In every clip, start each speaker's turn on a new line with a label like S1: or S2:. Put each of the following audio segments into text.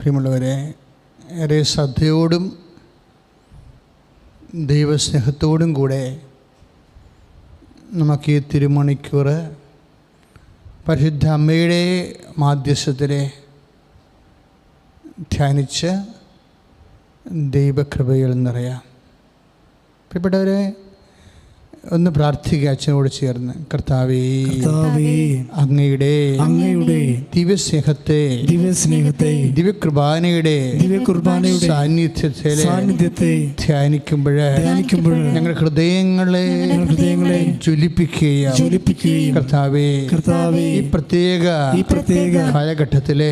S1: പ്രിയമുള്ളവരെ, ഏറെ ശ്രദ്ധയോടും ദൈവസ്നേഹത്തോടും കൂടെ നമുക്ക് ഈ തിരുമണിക്കൂർ പരിശുദ്ധ അമ്മയുടെ മാധ്യസ്ഥത്തിലെ ധ്യാനിച്ച് ദൈവകൃപയിൽ നിറയാം. പ്രിയപ്പെട്ടവരെ, ഒന്ന് പ്രാർത്ഥിക്കുക അച്ഛനോട് ചേർന്ന്. കർത്താവേ, അങ്ങയുടെ ദിവ്യസ്നേഹത്തെ ദിവ്യകുർബാനയുടെ സാന്നിധ്യത്തെ ധ്യാനിക്കുമ്പോൾ ഞങ്ങളുടെ ഹൃദയങ്ങളെ ജ്വലിപ്പിക്കുകയും കർത്താവേ, ഈ പ്രത്യേക കാലഘട്ടത്തിലെ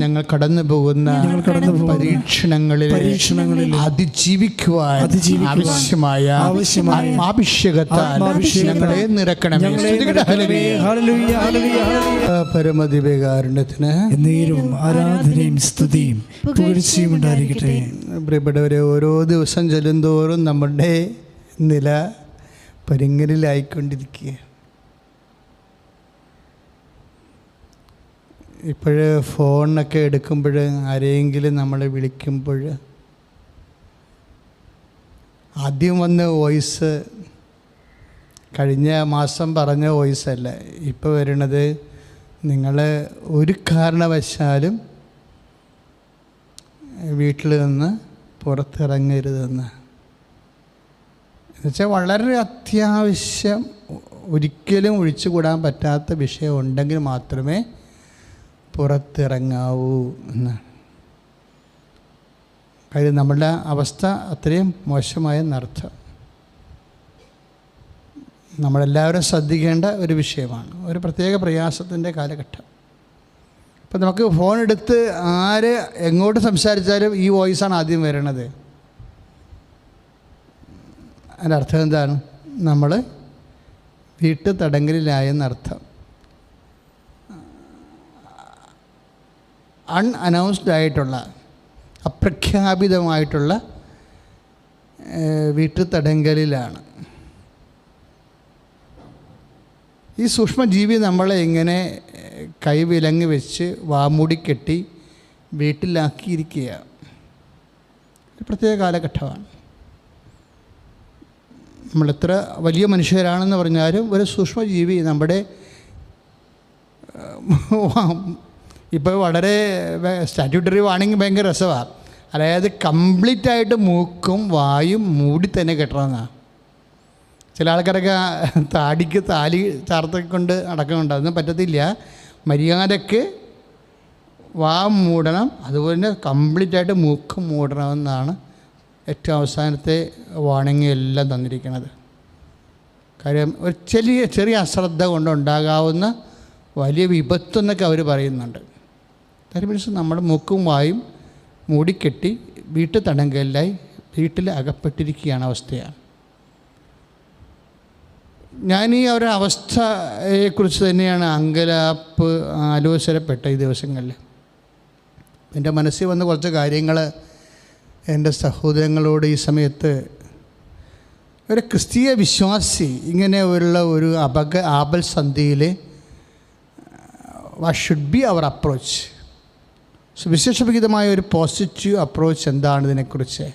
S1: ഞങ്ങൾ കടന്നു പോകുന്ന പരീക്ഷണങ്ങളിൽ അതിജീവിക്കുവാൻ ആവശ്യമായ ഞങ്ങളെ നിറക്കണമേ. പരമദിവ്യകാരുണ്യത്തിന്
S2: ആരാധനയും സ്തുതിയും പുകഴ്ചയും ഉണ്ടായിരിക്കട്ടെ.
S1: പ്രിയപ്പെട്ടവരെ, ഓരോ ദിവസം ചെല്ലുന്തോറും നമ്മുടെ നില പരിങ്ങലിലായിക്കൊണ്ടിരിക്കുക. ഇപ്പോഴ് ഫോണൊക്കെ എടുക്കുമ്പോൾ ആരെങ്കിലും നമ്മളെ വിളിക്കുമ്പോൾ ആദ്യം വന്ന വോയിസ് കഴിഞ്ഞ മാസം പറഞ്ഞ വോയിസല്ല ഇപ്പോൾ വരുന്നത്. നിങ്ങൾ ഒരു കാരണവശാലും വീട്ടിൽ നിന്ന് പുറത്തിറങ്ങരുതെന്ന്. എന്നുവെച്ചാൽ വളരെ അത്യാവശ്യം, ഒരിക്കലും ഒഴിച്ചുകൂടാൻ പറ്റാത്ത വിഷയം ഉണ്ടെങ്കിൽ മാത്രമേ പുറത്തിറങ്ങാവൂ എന്നാണ്. കാര്യം നമ്മളുടെ അവസ്ഥ അത്രയും മോശമായെന്നർത്ഥം. നമ്മളെല്ലാവരും ശ്രദ്ധിക്കേണ്ട ഒരു വിഷയമാണ്, ഒരു പ്രത്യേക പ്രയാസത്തിൻ്റെ കാലഘട്ടം. അപ്പോൾ നമുക്ക് ഫോൺ എടുത്ത് ആര് എങ്ങോട്ട് സംസാരിച്ചാലും ഈ വോയിസാണ് ആദ്യം വരണത്. അതിൻ്റെ അർത്ഥം എന്താണ്? നമ്മൾ വീട്ടു തടങ്കലിലായെന്നർത്ഥം. അൺഅനൗൺസ്ഡ് ആയിട്ടുള്ള, അപ്രഖ്യാപിതമായിട്ടുള്ള വീട്ടു തടങ്കലിലാണ്. ഈ സൂക്ഷ്മജീവി നമ്മളെ ഇങ്ങനെ കൈവിലങ്ങ് വെച്ച് വാമൂടി കെട്ടി വീട്ടിലാക്കിയിരിക്കുക. ഒരു പ്രത്യേക കാലഘട്ടമാണ്. നമ്മളെത്ര വലിയ മനുഷ്യരാണെന്ന് പറഞ്ഞാലും ഒരു സൂക്ഷ്മജീവി നമ്മുടെ ഇപ്പോൾ വളരെ സ്റ്റാറ്റ്യൂട്ടറി വാണിംഗ് ഭയങ്കര രസമാണ്. അതായത് കംപ്ലീറ്റായിട്ട് മൂക്കും വായും മൂടി തന്നെ കെട്ടണമെന്നാണ്. ചില ആൾക്കാരൊക്കെ താടിക്ക് താലി ചാർത്തിക്കൊണ്ട് അടക്കമുണ്ട്. അതൊന്നും പറ്റത്തില്ല. മര്യാദയ്ക്ക് വാ മൂടണം, അതുപോലെ തന്നെ കംപ്ലീറ്റായിട്ട് മൂക്ക് മൂടണമെന്നാണ് ഏറ്റവും അവസാനത്തെ വാണിംഗ് എല്ലാം തന്നിരിക്കുന്നത്. കാര്യം ഒരു ചെറിയ അശ്രദ്ധ കൊണ്ടുണ്ടാകാവുന്ന വലിയ വിപത്തെന്നൊക്കെ അവർ പറയുന്നുണ്ട്. കാര്യം മീൻസ് നമ്മുടെ മൂക്കും വായും മൂടിക്കെട്ടി വീട്ടു തടങ്കലിലായി വീട്ടിൽ അകപ്പെട്ടിരിക്കുകയാണ് അവസ്ഥയാണ്. ഞാൻ ഈ ഒരു അവസ്ഥയെക്കുറിച്ച് തന്നെയാണ് അങ്കലാപ്പ് ആലോചനപ്പെട്ട ഈ ദിവസങ്ങളിൽ. എൻ്റെ മനസ്സിൽ വന്ന കുറച്ച് കാര്യങ്ങൾ എൻ്റെ സഹോദരങ്ങളോട് ഈ സമയത്ത്, ഒരു ക്രിസ്തീയ വിശ്വാസി ഇങ്ങനെ ഒരു ആപൽസന്ധിയിൽ what should be our approach, വിശേഷവിഹിതമായ ഒരു പോസിറ്റീവ് അപ്രോച്ച് എന്താണ് ഇതിനെക്കുറിച്ച്,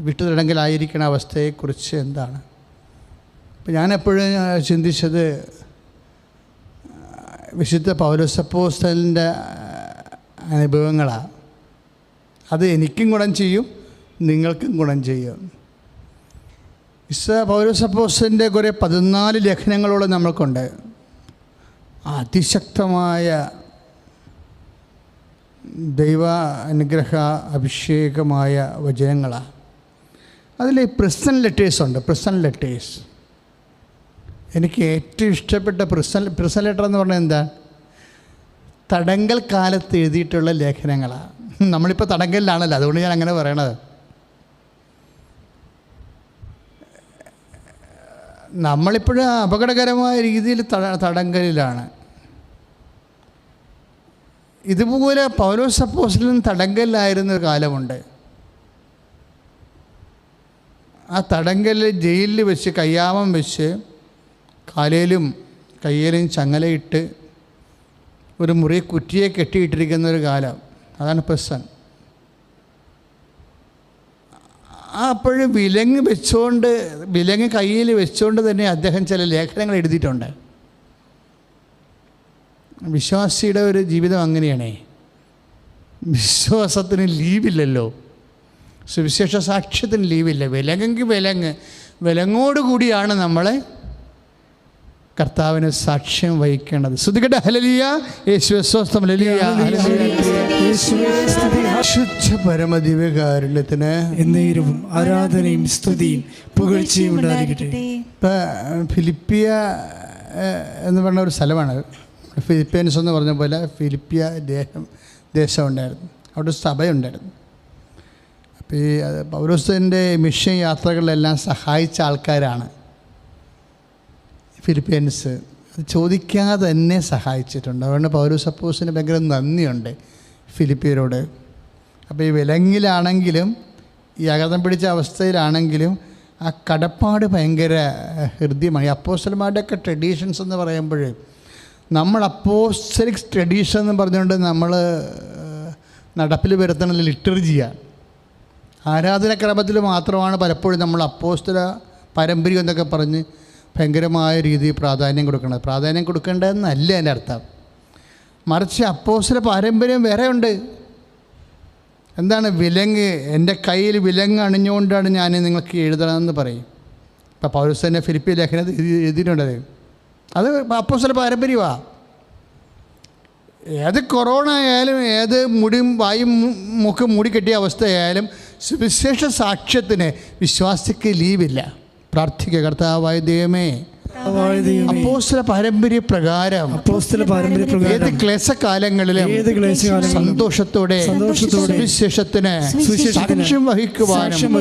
S1: വീട്ടു തടങ്കലായിരിക്കുന്ന അവസ്ഥയെക്കുറിച്ച് എന്താണ്. ഇപ്പം ഞാനെപ്പോഴും ചിന്തിച്ചത് വിശുദ്ധ പൗലോസപ്പോസ്തലൻ്റെ അനുഭവങ്ങളാണ്. അത് എനിക്കും ഗുണം ചെയ്യും, നിങ്ങൾക്കും ഗുണം ചെയ്യും. വിശുദ്ധ പൗലോസപ്പോസ്തലൻ്റെ കുറേ 14 ലേഖനങ്ങളോളം നമ്മൾക്കുണ്ട്. അതിശക്തമായ ദൈവ അനുഗ്രഹ അഭിഷേകമായ വചനങ്ങളാണ്. അതിൽ പ്രിസൺ ലെറ്റേഴ്സുണ്ട്. പ്രിസൺ ലെറ്റേഴ്സ് എനിക്ക് ഏറ്റവും ഇഷ്ടപ്പെട്ട പ്രിസൺ ലെറ്റർ എന്ന് പറഞ്ഞാൽ എന്താ? തടങ്കൽ കാലത്ത് എഴുതിയിട്ടുള്ള ലേഖനങ്ങളാണ്. നമ്മളിപ്പോൾ തടങ്കലിലാണല്ലോ, അതുകൊണ്ട് ഞാൻ അങ്ങനെ പറയണത്. നമ്മളിപ്പോഴും അപകടകരമായ രീതിയിൽ തടങ്കലിലാണ്. ഇതുപോലെ പൗലോസ് അപ്പോസ്തലൻ തടങ്കലിലായിരുന്ന ഒരു കാലമുണ്ട്. ആ തടങ്കലിൽ ജയിലിൽ വെച്ച് കയ്യാമം വെച്ച് കാലേലും കയ്യിലും ചങ്ങലയിട്ട് ഒരു മുറി കുറ്റിയെ കെട്ടിയിട്ടിരിക്കുന്നൊരു കാലം. അതാണ് പേഴ്സൺ. അപ്പോഴും വിലങ്ങ് കയ്യിൽ വെച്ചുകൊണ്ട് തന്നെ അദ്ദേഹം ചില ലേഖനങ്ങൾ എഴുതിയിട്ടുണ്ട്. വിശ്വാസിയുടെ ഒരു ജീവിതം അങ്ങനെയാണേ. വിശ്വാസത്തിന് ലീവില്ലല്ലോ, സുവിശേഷ സാക്ഷ്യത്തിന് ലീവില്ല. വിലങ്ങെങ്കിൽ വിലങ്ങോടുകൂടിയാണ് നമ്മളെ കർത്താവിന് സാക്ഷ്യം വഹിക്കേണ്ടത്. സ്തുതിക്കട്ടെ, ഹല്ലേലൂയ, യേശുവേ സ്തോത്രം, ഹല്ലേലൂയ, ശുദ്ധ പരമദിവ്യകാരുണ്യത്തിന് എന്നേരവും ആരാധനയും സ്തുതിയും പുകഴ്ചയും ഉണ്ടായിരിക്കട്ടെ. ഇപ്പം ഫിലിപ്പിയ എന്ന് പറഞ്ഞ ഒരു സ്ഥലമാണ്. ഫിലിപ്പീൻസ് എന്ന് പറഞ്ഞ പോലെ ഫിലിപ്പിയ ദേശം ഉണ്ടായിരുന്നു, അവിടെ ഒരു സഭയുണ്ടായിരുന്നു. അപ്പോൾ ഈ പൗലോസിൻ്റെ മിഷൻ യാത്രകളിലെല്ലാം സഹായിച്ച ആൾക്കാരാണ് ഫിലിപ്പീൻസ്. അത് ചോദിക്കാതെ തന്നെ സഹായിച്ചിട്ടുണ്ട്. അതുകൊണ്ട് പൗലോസ് അപ്പോസ്തലന് ഭയങ്കര നന്ദിയുണ്ട് ഫിലിപ്പിയരോട്. അപ്പോൾ ഈ വിലങ്ങിലാണെങ്കിലും ഈ അകതം പിടിച്ച അവസ്ഥയിലാണെങ്കിലും ആ കടപ്പാട് ഭയങ്കര ഹൃദ്യമാണ്. ഈ അപ്പോസ്തലന്മാരുടെയൊക്കെ ട്രഡീഷൻസ് എന്ന് പറയുമ്പോൾ നമ്മൾ അപ്പോസ്തലിക് ട്രഡീഷൻ എന്ന് പറഞ്ഞുകൊണ്ട് നമ്മൾ നടപ്പിൽ വരുത്തുന്നത് ലിറ്റർജിയാണ്. ആരാധനക്രമത്തിൽ മാത്രമാണ് പലപ്പോഴും നമ്മൾ അപ്പോസ്തല പാരമ്പര്യം എന്നൊക്കെ പറഞ്ഞ് ഭയങ്കരമായ രീതിയിൽ പ്രാധാന്യം കൊടുക്കേണ്ടത്. പ്രാധാന്യം കൊടുക്കേണ്ടതെന്നല്ല എൻ്റെ അർത്ഥം. മറിച്ച് അപ്പോസ്തല പാരമ്പര്യം വേറെ ഉണ്ട്. എന്താണ് വിലങ്ങ്? എൻ്റെ കയ്യിൽ വിലങ്ങ് അണിഞ്ഞുകൊണ്ടാണ് ഞാൻ നിങ്ങൾക്ക് എഴുതണമെന്ന് പറയും. ഇപ്പോൾ പൗലോസ് തന്നെ ഫിലിപ്പി ലേഖനത്തിൽ എഴുതിയിട്ടുണ്ടത്. അത് അപ്പോസ്തല പാരമ്പര്യമാണ്. ഏത് കൊറോണ ആയാലും ഏത് മുടിയും വായും മുഖം മൂടിക്കെട്ടിയ അവസ്ഥയായാലും സുവിശേഷ സാക്ഷ്യത്തിന് വിശ്വാസിക്ക് ലീവില്ല. പ്രാർത്ഥിക്കുക, കർത്താവായ ദൈവമേ, അപ്പോസ്തല പാരമ്പര്യ പ്രകാരം ഏത് ക്ലേശകാലങ്ങളിലും സന്തോഷത്തോടെ സുവിശേഷത്തിന് സാക്ഷ്യം വഹിക്കുവാനും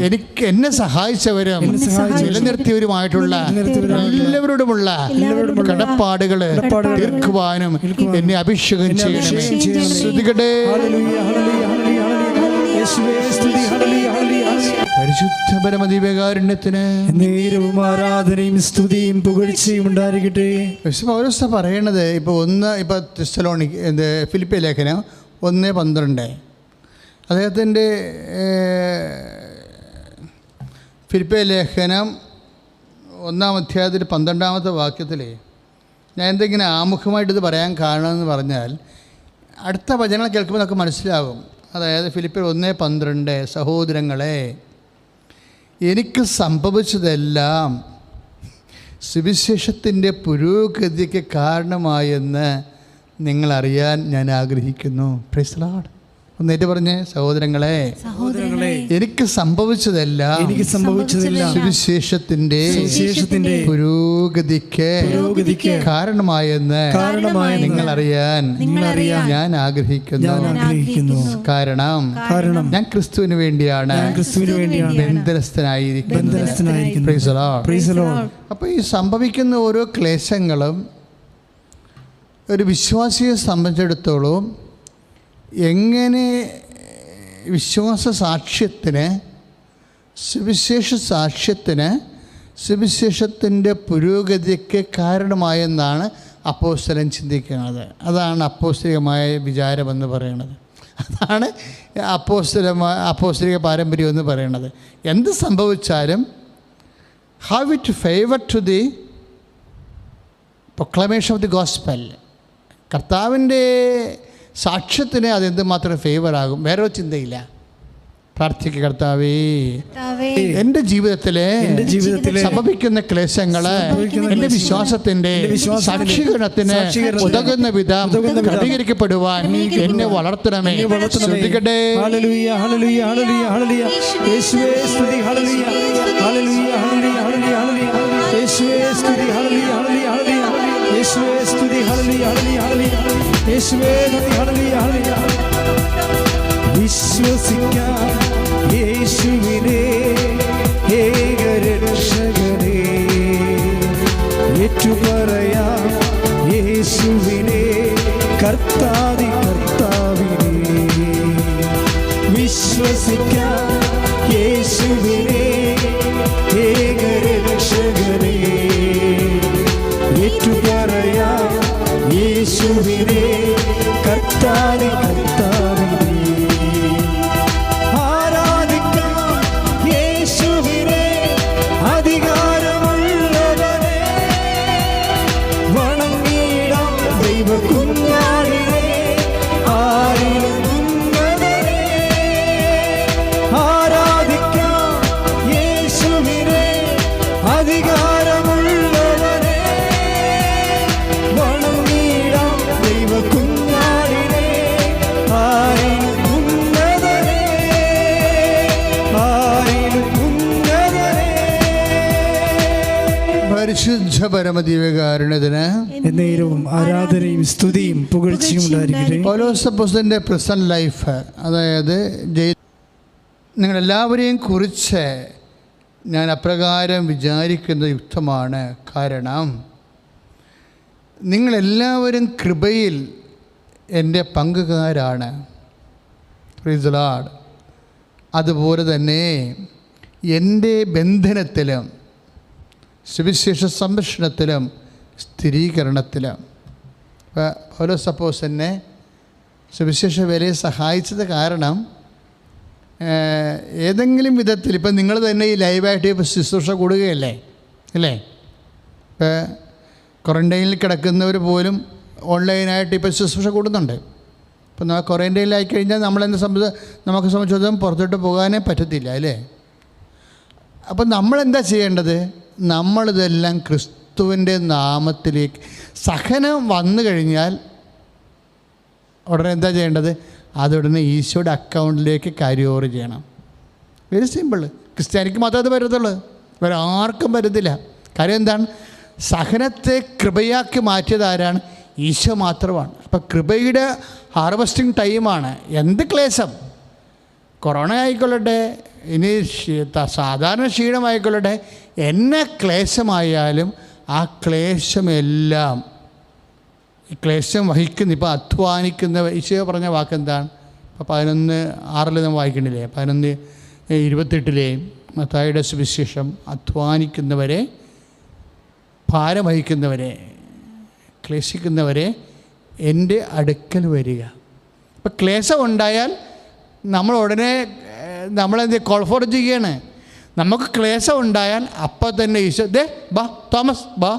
S1: എനിക്ക് എന്നെ സഹായിച്ചവരും നിലനിർത്തിയവരുമായിട്ടുള്ള എല്ലാവരോടുമുള്ള കടപ്പാടുകൾ തീർക്കുവാനും എന്നെ അഭിഷേകം ചെയ്യണമേ. സ്തുതിക്കട്ടെ, പരിശുദ്ധ പരമദിവ്യകാരുണ്യത്തിന് നേരവും ആരാധനയും സ്തുതിയും പുകഴ്ചയും ഉണ്ടായിരിക്കട്ടെ. പൗലോസ് പറയണത് ഇപ്പോൾ തെസ്സലോനിക്ക ഫിലിപ്പി ലേഖനം 1:12 അദ്ദേഹത്തിൻ്റെ ഫിലിപ്പി ലേഖനം 1-ാം അധ്യായത്തിൽ 12-ാമത്തെ വാക്യത്തിൽ ഞാൻ എന്തെങ്കിലും ആമുഖമായിട്ട് ഇത് പറയാൻ കാരണമെന്ന് പറഞ്ഞാൽ അടുത്ത വചനങ്ങൾ കേൾക്കുമ്പോൾ നമുക്ക് മനസ്സിലാകും. അതായത് ഫിലിപ്പി 1:12 സഹോദരങ്ങളെ, എനിക്ക് സംഭവിച്ചതെല്ലാം സുവിശേഷത്തിൻ്റെ പുരോഗതിക്ക് കാരണമായെന്ന് നിങ്ങളറിയാൻ ഞാൻ ആഗ്രഹിക്കുന്നു. Price the Lord. ഒന്നേറ്റ് പറഞ്ഞേ, സഹോദരങ്ങളെ, എനിക്ക് സംഭവിച്ചതെല്ലാം സുവിശേഷത്തിന്റെ പുരോഗതിക്ക് കാരണമായെന്ന് നിങ്ങളറിയാൻ ഞാൻ ആഗ്രഹിക്കുന്നു. കാരണം ഞാൻ ക്രിസ്തുവിന് വേണ്ടിയാണ് ബന്ധനസ്ഥനായിരിക്കുന്നത്. Price the Lord. അപ്പോൾ ഈ സംഭവിക്കുന്ന ഓരോ ക്ലേശങ്ങളും ഒരു വിശ്വാസിയെ സംബന്ധിച്ചിടത്തോളം എങ്ങനെ വിശ്വാസ സാക്ഷ്യത്തിന് സുവിശേഷത്തിൻ്റെ പുരോഗതിക്ക് കാരണമായെന്നാണ് അപ്പോസ്തലൻ ചിന്തിക്കുന്നത്. അതാണ് അപ്പോസ്തലികമായ വിചാരമെന്ന് പറയുന്നത്. അതാണ് അപ്പോസ്തലിക പാരമ്പര്യം എന്ന് പറയുന്നത്. എന്ത് സംഭവിച്ചാലും how it favored to the proclamation of the gospel, കർത്താവിൻ്റെ സാക്ഷ്യത്തിന് അതെന്തുമാത്രം ഫേവറാകും, വേറെ ചിന്തയില്ല. പ്രാർത്ഥിക്കുക, കർത്താവേ, എൻ്റെ ജീവിതത്തിലെ സംഭവിക്കുന്ന ക്ലേശങ്ങള് എൻ്റെ വിശ്വാസത്തിൻ്റെ സാക്ഷീകരണത്തിന് ഉതകുന്ന വിധം ക്രമീകരിക്കപ്പെടുവാൻ എന്നെ വളർത്തണമേ. ശ്രദ്ധിക്കട്ടെ.
S2: വിശ്വസിക്കാം യേശുവിനെ ഏകരക്ഷകനെ, ഏറ്റുപറയാം യേശുവിനെ കർത്താവിനെ. വിശ്വസിക്കാം യേശുവിനെ ഏകരക്ഷകനെ, ഏറ്റുപറയാം യേശുവിനെ കർത്താവിനെ.
S1: പരമദിവ്യകാരുണ്യത്തിന്
S2: എന്നേരവും ആരാധനയും സ്തുതിയും പുകഴ്ചയും ഉണ്ടായിരിക്കട്ടെ.
S1: പൗലോസ് അപ്പോസ്തലന്റെ പ്രസന്റ് ലൈഫ്, അതായത് നിങ്ങളെല്ലാവരെയും കുറിച്ച് ഞാൻ അപ്രകാരം വിചാരിക്കുന്നത് യുക്തമാണ്. കാരണം നിങ്ങളെല്ലാവരും കൃപയിൽ എൻ്റെ പങ്കുകാരാണ്. Price the Lord. അതുപോലെ തന്നെ എൻ്റെ ബന്ധനത്തിലും സുവിശേഷ സംരക്ഷണത്തിലും സ്ഥിരീകരണത്തിലും പൗലോസ് അപ്പോസ്തലനെ സുവിശേഷ വേലയെ സഹായിച്ചത് കാരണം ഏതെങ്കിലും വിധത്തിൽ ഇപ്പം നിങ്ങൾ തന്നെ ഈ ലൈവായിട്ട് ഇപ്പോൾ ശുശ്രൂഷ കൂടുകയല്ലേ അല്ലേ? ഇപ്പോൾ ക്വാറൻറ്റൈനിൽ കിടക്കുന്നവർ പോലും ഓൺലൈനായിട്ട് ഇപ്പോൾ ശുശ്രൂഷ കൂടുന്നുണ്ട്. ഇപ്പം നമ്മൾ ക്വാറൻറ്റൈനിലായി കഴിഞ്ഞാൽ നമുക്ക് സംബന്ധിച്ചിടത്തോളം പുറത്തോട്ട് പോകാനേ പറ്റത്തില്ല അല്ലേ? അപ്പം നമ്മളെന്താ ചെയ്യേണ്ടത്? നമ്മളിതെല്ലാം ക്രിസ്തുവിൻ്റെ നാമത്തിലേക്ക് സഹനം വന്നു കഴിഞ്ഞാൽ ഉടനെ എന്താ ചെയ്യേണ്ടത്? അതുടനെ ഈശോയുടെ അക്കൗണ്ടിലേക്ക് ക്യാരിയോവർ ചെയ്യണം. Very simple. ക്രിസ്ത്യാനിക്ക് മാത്രമേ അത് പറ്റത്തുള്ളൂ, വേറെ ആർക്കും പറ്റത്തില്ല. കാര്യം എന്താണ്? സഹനത്തെ കൃപയാക്കി മാറ്റിയത് ആരാണ്? ഈശോ മാത്രമാണ്. അപ്പം കൃപയുടെ ഹാർവസ്റ്റിംഗ് ടൈമാണ്. എന്ത് ക്ലേശം, കൊറോണ ആയിക്കൊള്ളട്ടെ, ഇനി സാധാരണ ക്ഷീണമായിക്കൊള്ളട്ടെ, എന്നെ ക്ലേശമായാലും ആ ക്ലേശമെല്ലാം ക്ലേശം വഹിക്കുന്ന, ഇപ്പോൾ അധ്വാനിക്കുന്ന, ഈശോ പറഞ്ഞ വാക്കെന്താണ്? ഇപ്പോൾ 11:6 നമ്മൾ വായിക്കണില്ലേ? 11:28 മത്തായിയുടെ സുവിശേഷം, അധ്വാനിക്കുന്നവരെ, ഭാരം വഹിക്കുന്നവരെ, ക്ലേശിക്കുന്നവരെ എൻ്റെ അടുക്കൽ വരിക. ഇപ്പം ക്ലേശം ഉണ്ടായാൽ നമ്മൾ ഉടനെ നമ്മളെന്ത് കോൾഫോർ ചെയ്യാണ്? നമുക്ക് ക്ലേശം ഉണ്ടായാൽ അപ്പം തന്നെ ഈശോ ബാ തോമസ്, ബാ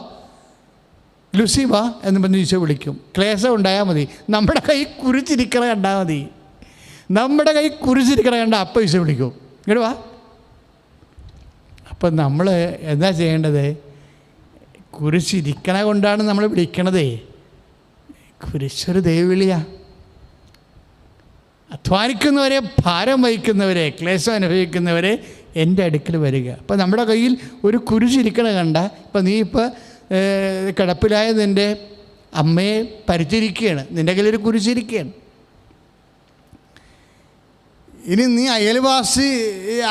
S1: ലുസി, ബാ എന്ന് പറഞ്ഞ് ഈശോ വിളിക്കും. ക്ലേശം ഉണ്ടായാൽ മതി, നമ്മുടെ കൈ കുരിച്ചിരിക്കണ കണ്ടാൽ മതി. നമ്മുടെ കൈ കുരിച്ചിരിക്കണ കണ്ടാൽ അപ്പം ഈശോ വിളിക്കും, ഇങ്ങോട്ട് വാ. അപ്പം നമ്മൾ എന്താ ചെയ്യേണ്ടത്? കുരിശിരിക്കണ കൊണ്ടാണ് നമ്മൾ വിളിക്കണതേ. കുരിശൊരു ദൈവവിളിയാണ്. അധ്വാനിക്കുന്നവരെ, ഭാരം വഹിക്കുന്നവരെ, ക്ലേശം അനുഭവിക്കുന്നവരെ എൻ്റെ അടുക്കൽ വരിക. അപ്പം നമ്മുടെ കയ്യിൽ ഒരു കുരിശിരിക്കണ കണ്ട, ഇപ്പം നീ ഇപ്പോൾ കിടപ്പിലായ നിൻ്റെ അമ്മയെ പരിചരിക്കുകയാണ്, നിൻ്റെ കയ്യിലൊരു കുരിശിരിക്കുകയാണ്. ഇനി നീ അയൽവാസി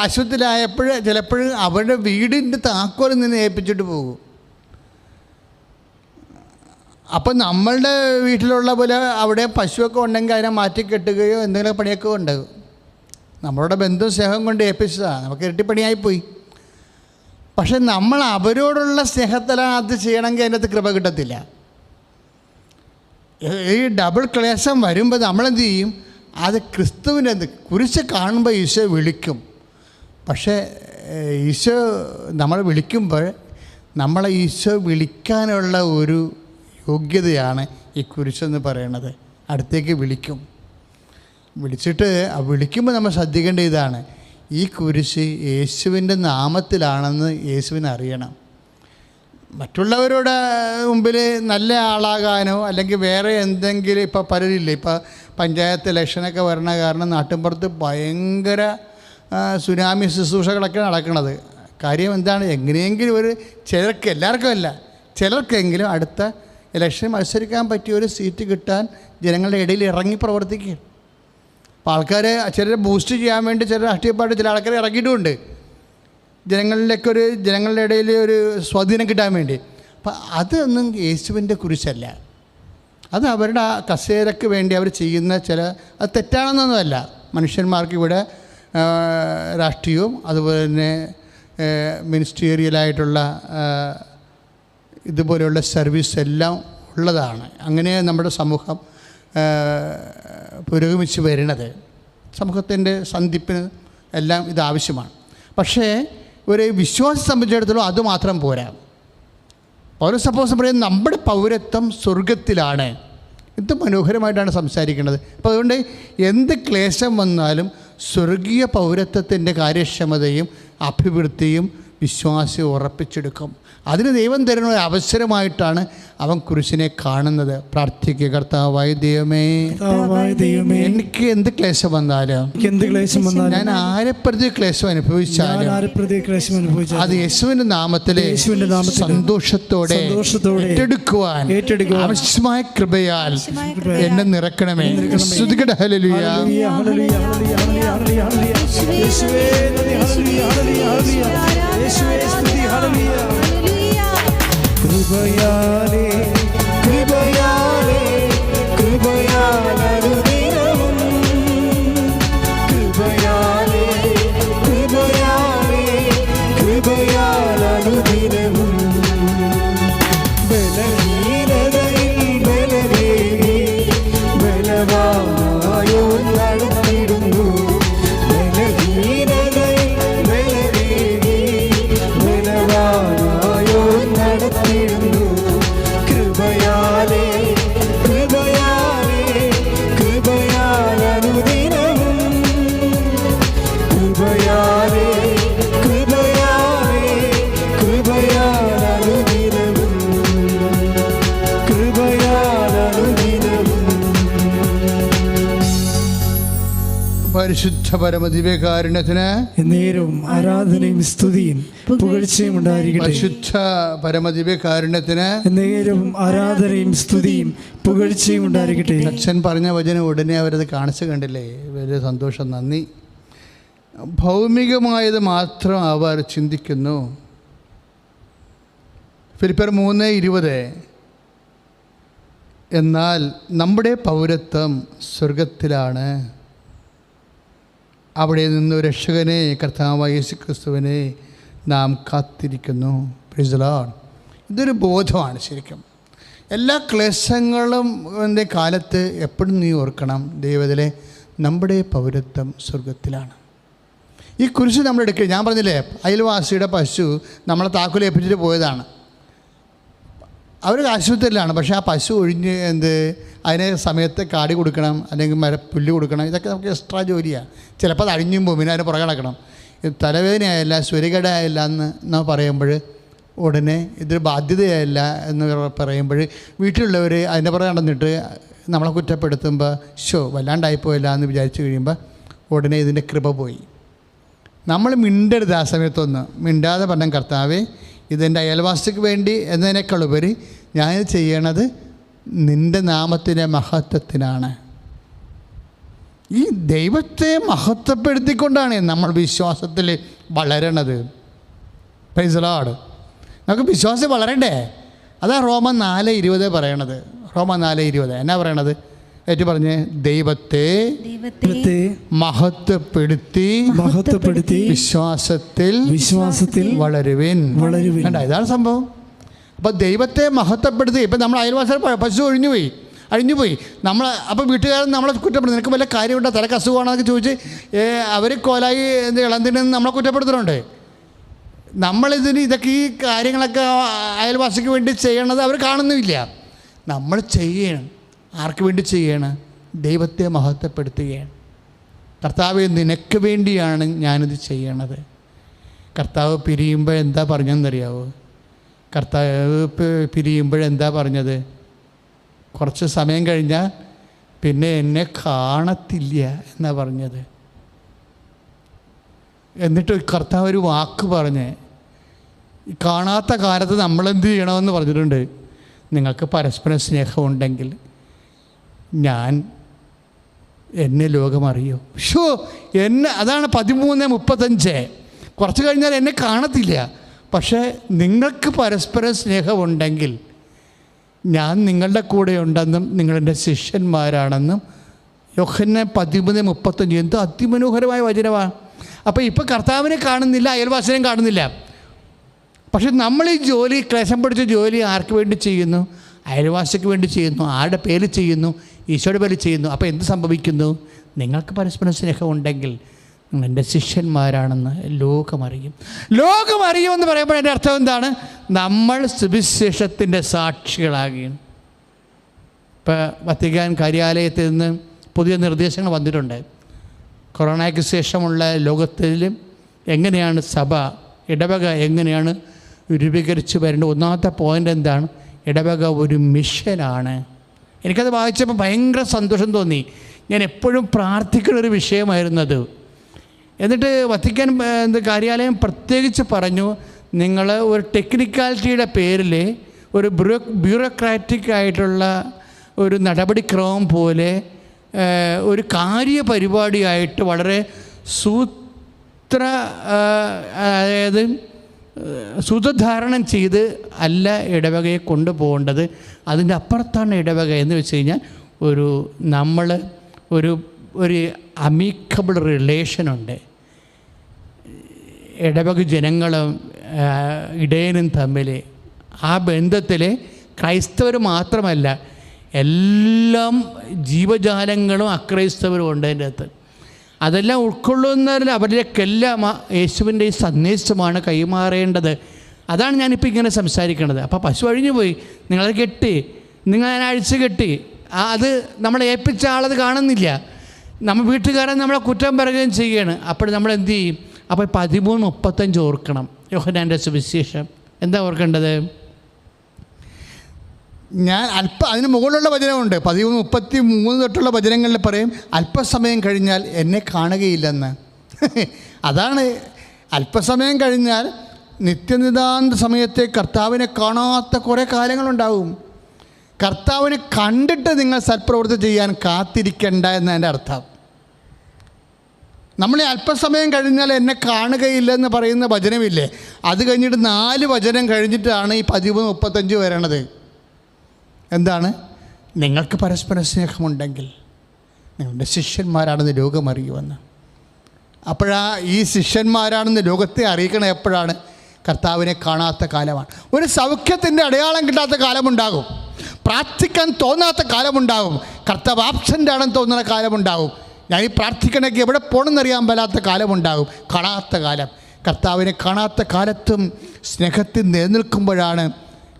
S1: ആശുപത്രിയിലായപ്പോൾ ചിലപ്പോൾ അവരുടെ വീടിൻ്റെ താക്കോൽ നിന്നെ ഏൽപ്പിച്ചിട്ട് പോകും. അപ്പം നമ്മളുടെ വീട്ടിലുള്ള പോലെ അവിടെ പശുവൊക്കെ ഉണ്ടെങ്കിൽ അതിനെ മാറ്റിക്കെട്ടുകയോ എന്തെങ്കിലും പണിയൊക്കെ ഉണ്ടാകും. നമ്മളുടെ ബന്ധു സ്നേഹം കൊണ്ട് ഏൽപ്പിച്ചതാണ്, നമുക്ക് ഇരട്ടിപ്പണിയായിപ്പോയി. പക്ഷെ നമ്മൾ അവരോടുള്ള സ്നേഹത്തിലാണ് അത് ചെയ്യണമെങ്കിൽ അതിൻ്റെ അകത്ത് കൃപ കിട്ടത്തില്ല. ഈ ഡബിൾ ക്ലേശം വരുമ്പോൾ നമ്മളെന്ത് ചെയ്യും? അത് ക്രിസ്തുവിൻ്റെ കുരിശ് കാണുമ്പോൾ ഈശോ വിളിക്കും. പക്ഷേ ഈശോ നമ്മൾ വിളിക്കുമ്പോൾ നമ്മളെ ഈശോ വിളിക്കാനുള്ള ഒരു യോഗ്യതയാണ് ഈ കുരിശെന്ന് പറയണത്. അടുത്തേക്ക് വിളിക്കും. വിളിച്ചിട്ട് വിളിക്കുമ്പോൾ നമ്മൾ ശ്രദ്ധിക്കേണ്ട ഇതാണ്, ഈ കുരിശ് യേശുവിൻ്റെ നാമത്തിലാണെന്ന് യേശുവിന് അറിയണം. മറ്റുള്ളവരുടെ മുമ്പിൽ നല്ല ആളാകാനോ അല്ലെങ്കിൽ വേറെ എന്തെങ്കിലും, ഇപ്പോൾ പലരില്ലേ, ഇപ്പോൾ പഞ്ചായത്ത് ഇലക്ഷനൊക്കെ വരണ കാരണം നാട്ടിൻപുറത്ത് ഭയങ്കര സുനാമി ശുശ്രൂഷകളൊക്കെ നടക്കുന്നത്. കാര്യം എന്താണ്? എങ്ങനെയെങ്കിലും ഒരു ചിലർക്ക്, എല്ലാവർക്കും അല്ല, ചിലർക്കെങ്കിലും അടുത്ത ഇലക്ഷൻ മത്സരിക്കാൻ പറ്റിയ ഒരു സീറ്റ് കിട്ടാൻ ജനങ്ങളുടെ ഇടയിൽ ഇറങ്ങി പ്രവർത്തിക്കുക. അപ്പോൾ ആൾക്കാർ ചിലരെ ബൂസ്റ്റ് ചെയ്യാൻ വേണ്ടി ചില രാഷ്ട്രീയ പാർട്ടി ചില ആൾക്കാർ ഇറങ്ങിയിട്ടുമുണ്ട്, ജനങ്ങളുടെ ഇടയിൽ ഒരു സ്വാധീനം കിട്ടാൻ വേണ്ടി. അപ്പം അതൊന്നും യേശുവിൻ്റെ കുരിശല്ല. അത് അവരുടെ ആ കസേരയ്ക്ക് വേണ്ടി അവർ ചെയ്യുന്ന അത് തെറ്റാണെന്നൊന്നുമല്ല. മനുഷ്യന്മാർക്ക് ഇവിടെ രാഷ്ട്രീയവും അതുപോലെ തന്നെ മിനിസ്റ്റീരിയലായിട്ടുള്ള ഇതുപോലെയുള്ള സർവീസ് എല്ലാം ഉള്ളതാണ്. അങ്ങനെ നമ്മുടെ സമൂഹം പുരോഗമിച്ച് വരുന്നത്. സമൂഹത്തിൻ്റെ സന്ധിപ്പിന് എല്ലാം ഇത് ആവശ്യമാണ്. പക്ഷേ ഒരു വിശ്വാസം സംബന്ധിച്ചിടത്തോളം അതുമാത്രം പോരാ. പൗലോസ് അപ്പോസ്തലൻ പറയുന്നത് നമ്മുടെ പൗരത്വം സ്വർഗത്തിലാണ്. ഇത് മനോഹരമായിട്ടാണ് സംസാരിക്കുന്നത്. അപ്പോൾ അതുകൊണ്ട് എന്ത് ക്ലേശം വന്നാലും സ്വർഗീയ പൗരത്വത്തിൻ്റെ കാര്യക്ഷമതയും അഭിവൃദ്ധിയും വിശ്വാസം ഉറപ്പിച്ചെടുക്കും. അതിന് ദൈവം തരുന്ന ഒരു അവസരമായിട്ടാണ് അവൻ കുരിശിനെ കാണുന്നത്. പ്രാർത്ഥിക്കുക, കർത്താവായ ദൈവമേ, എനിക്ക് എന്ത് ക്ലേശം വന്നാലും ഞാൻ ആരെപ്രതി ക്ലേശം അനുഭവിച്ചാലും അത് യേശുവിന്റെ നാമത്തിലെ സന്തോഷത്തോടെ ഏറ്റെടുക്കുവാൻ ആവശ്യമായ കൃപയാൽ എന്നെ നിറക്കണമേ. സ്തുതിക്കട്ടെ. ഹല്ലേലൂയ.
S2: കൃപയാലേ കൃപയാലേ കൃപയാലനുദിനവും കൃപയാലേ കൃപയാലേ കൃപയാലനുദിനവും ബലഹീനതയിൽ ബലമേകി ബലവായോ നടത്തിടുന്നു. ബലഹീനതയിൽ ബലമേകി ബലവായോ നടത്തിടുന്നു. കൃപയാലേ കൃപയാലേ കൃപയാലനുദിനവും കൃപയാലേ കൃപയാലേ കൃപയാലനുദിനവും കൃപയാലനുദിനവും.
S1: പരിശുദ്ധ പരമദിവ്യകാരുണ്യത്തിന്
S2: നേരവും ആരാധനയും സ്തുതിയും പുകഴ്ചയും ഉണ്ടായിരിക്കട്ടെ.
S1: പരിശുദ്ധ പരമദിവ്യകാരുണ്യത്തിന്
S2: നേരവും ആരാധനയും സ്തുതിയും പുകഴ്ചയും ഉണ്ടായിരിക്കട്ടെ.
S1: അച്ഛൻ പറഞ്ഞ വചനം ഉടനെ അവരത് കാണിച്ചു കണ്ടില്ലേ? വലിയ സന്തോഷം, നന്ദി. ഭൗമികമായത് മാത്രം അവർ ചിന്തിക്കുന്നു. ഫിലിപ്പിയർ 3:20. എന്നാൽ നമ്മുടെ പൗരത്വം സ്വർഗത്തിലാണ്. അവിടെ നിന്ന് രക്ഷകനെ, കർത്താവായ യേശുക്രിസ്തുവിനെ നാം കാത്തിരിക്കുന്നു. Price the Lord. ഇതൊരു ബോധമാണ് ശരിക്കും. എല്ലാ ക്ലേശങ്ങളും കാലത്ത് എപ്പോഴും നീ ഓർക്കണം, ദൈവത്തിലെ നമ്മുടെ പൗരത്വം സ്വർഗത്തിലാണ്. ഈ കുരിശ് നമ്മൾ എടുക്കുക. ഞാൻ പറഞ്ഞില്ലേ, അയൽവാസിയുടെ പശു നമ്മളെ താക്കോലേൽപ്പിച്ചിട്ട് പോയതാണ്. അവർ ആശുപത്രിയിലാണ്, പക്ഷേ ആ പശു ഒഴിഞ്ഞ് അതിനെ സമയത്ത് കാടി കൊടുക്കണം, അല്ലെങ്കിൽ പുല്ല് കൊടുക്കണം. ഇതൊക്കെ നമുക്ക് എക്സ്ട്രാ ജോലിയാണ്. ചിലപ്പോൾ അത് അഴിഞ്ഞും പോകും, പിന്നെ അതിന് പുറകെ നടക്കണം. തലവേദനയായില്ല, സ്വരകേടായില്ല എന്ന് പറയുമ്പോൾ ഉടനെ ഇതൊരു ബാധ്യതയായില്ല എന്ന് പറയുമ്പോൾ വീട്ടിലുള്ളവർ അതിൻ്റെ പുറകെ നടന്നിട്ട് നമ്മളെ കുറ്റപ്പെടുത്തുമ്പോൾ വല്ലാണ്ടായിപ്പോയില്ല എന്ന് വിചാരിച്ചു കഴിയുമ്പോൾ ഉടനെ ഇതിൻ്റെ കൃപ പോയി. നമ്മൾ മിണ്ടരുത്. ആ സമയത്തൊന്ന് മിണ്ടാതെ പറഞ്ഞ, കർത്താവേ, ഇതെൻ്റെ അയൽവാസിക്ക് വേണ്ടി എന്നതിനേക്കാളുപരി ഞാനിത് ചെയ്യണത് നിൻ്റെ നാമത്തിൻ്റെ മഹത്വത്തിനാണ്. ഈ ദൈവത്തെ മഹത്വപ്പെടുത്തിക്കൊണ്ടാണ് നമ്മൾ വിശ്വാസത്തിൽ വളരണത്. Price the Lord. നമുക്ക് വിശ്വാസം വളരണ്ടേ? അതാ റോമൻ 4:20 പറയണത്. റോമൻ 4:20 എന്നാ പറയണത്? ഏറ്റു പറഞ്ഞ്, ദൈവത്തെ മഹത്വപ്പെടുത്തി വിശ്വാസത്തിൽ വളരുവിൻ. ഇതാണ് സംഭവം. അപ്പോൾ ദൈവത്തെ മഹത്വപ്പെടുത്തി. ഇപ്പം നമ്മൾ അയൽവാസികൾ പശു അഴിഞ്ഞുപോയി നമ്മൾ അപ്പോൾ വീട്ടുകാരൻ നമ്മളെ കുറ്റപ്പെടുത്തും. നിനക്ക് വല്ല കാര്യമുണ്ടോ, തലക്ക് അസുഖമാണെന്നൊക്കെ ചോദിച്ച് അവർ കോലായി ഇളന്തിനെന്ന് നമ്മളെ കുറ്റപ്പെടുത്തുന്നുണ്ട്. ഇതൊക്കെ ഈ കാര്യങ്ങളൊക്കെ അയൽവാസിക്ക് വേണ്ടി ചെയ്യണത് അവർ കാണുന്നുമില്ല. നമ്മൾ ചെയ്യണം. ആർക്ക് വേണ്ടി ചെയ്യണം? ദൈവത്തെ മഹത്വപ്പെടുത്തുകയാണ്. കർത്താവ്, നിനക്ക് വേണ്ടിയാണ് ഞാനിത് ചെയ്യണത്. കർത്താവ് പിരിയുമ്പോൾ എന്താ പറഞ്ഞതെന്നറിയാവോ? കർത്താവ് പിരിയുമ്പോഴെന്താ പറഞ്ഞത്? കുറച്ച് സമയം കഴിഞ്ഞാൽ പിന്നെ എന്നെ കാണത്തില്ല എന്നാ പറഞ്ഞത്. എന്നിട്ട് കർത്താവ് ഒരു വാക്ക് പറഞ്ഞ്, കാണാത്ത കാലത്ത് നമ്മളെന്ത് ചെയ്യണമെന്ന് പറഞ്ഞിട്ടുണ്ട്. നിങ്ങൾക്ക് പരസ്പര സ്നേഹമുണ്ടെങ്കിൽ എന്നെ ലോകമറിയോ. അതാണ് 13:35. കുറച്ച് കഴിഞ്ഞാൽ എന്നെ കാണത്തില്ല, പക്ഷേ നിങ്ങൾക്ക് പരസ്പര സ്നേഹമുണ്ടെങ്കിൽ ഞാൻ നിങ്ങളുടെ കൂടെ ഉണ്ടെന്നും നിങ്ങളെൻ്റെ ശിഷ്യന്മാരാണെന്നും. യോഹന്നാൻ 13:35. എന്ത് അതിമനോഹരമായ വചനമാണ്. അപ്പോൾ ഇപ്പോൾ കർത്താവിനെ കാണുന്നില്ല, അയൽവാസിനെയും കാണുന്നില്ല. പക്ഷെ നമ്മൾ ഈ ജോലി, ക്ലേശം പിടിച്ച ജോലി ആർക്ക് വേണ്ടി ചെയ്യുന്നു? അയൽവാസിക്ക് വേണ്ടി ചെയ്യുന്നു. ആരുടെ പേര് ചെയ്യുന്നു? ഈശോയുടെ പേര് ചെയ്യുന്നു. അപ്പോൾ എന്ത് സംഭവിക്കുന്നു? നിങ്ങൾക്ക് പരസ്പരം സ്നേഹമുണ്ടെങ്കിൽ നിങ്ങൾ എൻ്റെ ശിഷ്യന്മാരാണെന്ന് ലോകമറിയുമെന്ന് പറയുമ്പോൾ എൻ്റെ അർത്ഥം എന്താണ്? നമ്മൾ സുവിശേഷത്തിൻ്റെ സാക്ഷികളാകുകയും. ഇപ്പോൾ വത്തിക്കാൻ കാര്യാലയത്തിൽ നിന്ന് പുതിയ നിർദ്ദേശങ്ങൾ വന്നിട്ടുണ്ട്. കൊറോണയ്ക്ക് ശേഷമുള്ള ലോകത്തിലും എങ്ങനെയാണ് സഭ, ഇടവക എങ്ങനെയാണ്
S3: രൂപീകരിച്ച് വരേണ്ട ഒന്നാമത്തെ പോയിൻ്റ് എന്താണ്? ഇടവക ഒരു മിഷനാണ്. എനിക്കത് വായിച്ചപ്പോൾ ഭയങ്കര സന്തോഷം തോന്നി. ഞാൻ എപ്പോഴും പ്രാർത്ഥിക്കുന്നൊരു വിഷയമായിരുന്നത്. എന്നിട്ട് വത്തിക്കാൻ കാര്യാലയം പ്രത്യേകിച്ച് പറഞ്ഞു, നിങ്ങൾ ഒരു ടെക്നിക്കാലിറ്റിയുടെ പേരിൽ ഒരു ബ്യൂറോക്രാറ്റിക് ആയിട്ടുള്ള ഒരു നടപടിക്രമം പോലെ ഒരു കാര്യപരിപാടിയായിട്ട് വളരെ അതായത് സൂത്രധാരണം ചെയ്ത് അല്ല ഇടവകയെ കൊണ്ടുപോകേണ്ടത്. അതിൻ്റെ അപ്പുറത്താണ് ഇടവക എന്ന് വെച്ച് കഴിഞ്ഞാൽ നമ്മൾ ഒരു അമീക്കബിൾ റിലേഷനുണ്ട്. ഇടവക ജനങ്ങളും ഇടയനും തമ്മിൽ ആ ബന്ധത്തിൽ ക്രൈസ്തവർ മാത്രമല്ല, എല്ലാം ജീവജാലങ്ങളും അക്രൈസ്തവരും ഉണ്ട് അതിൻ്റെ അകത്ത്. അതെല്ലാം ഉൾക്കൊള്ളുന്നതിൽ അവരിലേക്കെല്ലാം യേശുവിൻ്റെ ഈ സന്ദേശമാണ് കൈമാറേണ്ടത്. അതാണ് ഞാനിപ്പോൾ ഇങ്ങനെ സംസാരിക്കുന്നത്. അപ്പോൾ പശു അഴിഞ്ഞു പോയി, നിങ്ങളത് കെട്ടി, നിങ്ങൾ ഞാൻ അഴിച്ച് കെട്ടി, അത് നമ്മളെ ഏൽപ്പിച്ച ആളത് കാണുന്നില്ല. നമ്മൾ വീട്ടുകാരൻ നമ്മളെ കുറ്റം പറയുകയും ചെയ്യുകയാണ്. അപ്പോൾ നമ്മൾ എന്ത് ചെയ്യും? അപ്പോൾ 13:35 ഓർക്കണം. യോഹന്നാൻ്റെ സുവിശേഷം എന്താ ഓർക്കേണ്ടത്?
S1: ഞാൻ അതിന് മുകളിലുള്ള വചനമുണ്ട്. 13:33 തൊട്ടുള്ള വചനങ്ങളിൽ പറയും, അല്പസമയം കഴിഞ്ഞാൽ എന്നെ കാണുകയില്ലെന്ന്. അതാണ്, അല്പസമയം കഴിഞ്ഞാൽ നിത്യനിതാന്ത സമയത്തെ കർത്താവിനെ കാണാത്ത കുറേ കാലങ്ങളുണ്ടാവും. കർത്താവിനെ കണ്ടിട്ട് നിങ്ങൾ സൽപ്രവൃത്തി ചെയ്യാൻ കാത്തിരിക്കേണ്ട എന്നതിൻ്റെ അർത്ഥം. നമ്മൾ അല്പസമയം കഴിഞ്ഞാൽ എന്നെ കാണുകയില്ലെന്ന് പറയുന്ന വചനമില്ലേ, അത് കഴിഞ്ഞിട്ട് 4 വചനം കഴിഞ്ഞിട്ടാണ് ഈ 13:35 വരണത്. എന്താണ്? നിങ്ങൾക്ക് പരസ്പര സ്നേഹമുണ്ടെങ്കിൽ നിങ്ങളുടെ ശിഷ്യന്മാരാണെന്ന് ലോകം അറിയുമെന്ന്. ഈ ശിഷ്യന്മാരാണെന്ന് ലോകത്തെ അറിയിക്കണം എപ്പോഴാണ്? കർത്താവിനെ കാണാത്ത കാലമാണ്. ഒരു സൗഖ്യത്തിൻ്റെ അടയാളം കിട്ടാത്ത കാലമുണ്ടാകും, പ്രാർത്ഥിക്കാൻ തോന്നാത്ത കാലമുണ്ടാകും, കർത്താവ് ആബ്സെൻ്റ് ആണെന്ന് തോന്നുന്ന കാലമുണ്ടാകും, ഞാൻ ഈ പ്രാർത്ഥിക്കണമെങ്കിൽ എവിടെ പോകണമെന്നറിയാൻ പറ്റാത്ത കാലമുണ്ടാകും. കാണാത്ത കാലം. കർത്താവിനെ കാണാത്ത കാലത്തും സ്നേഹത്തിൽ നിലനിൽക്കുമ്പോഴാണ്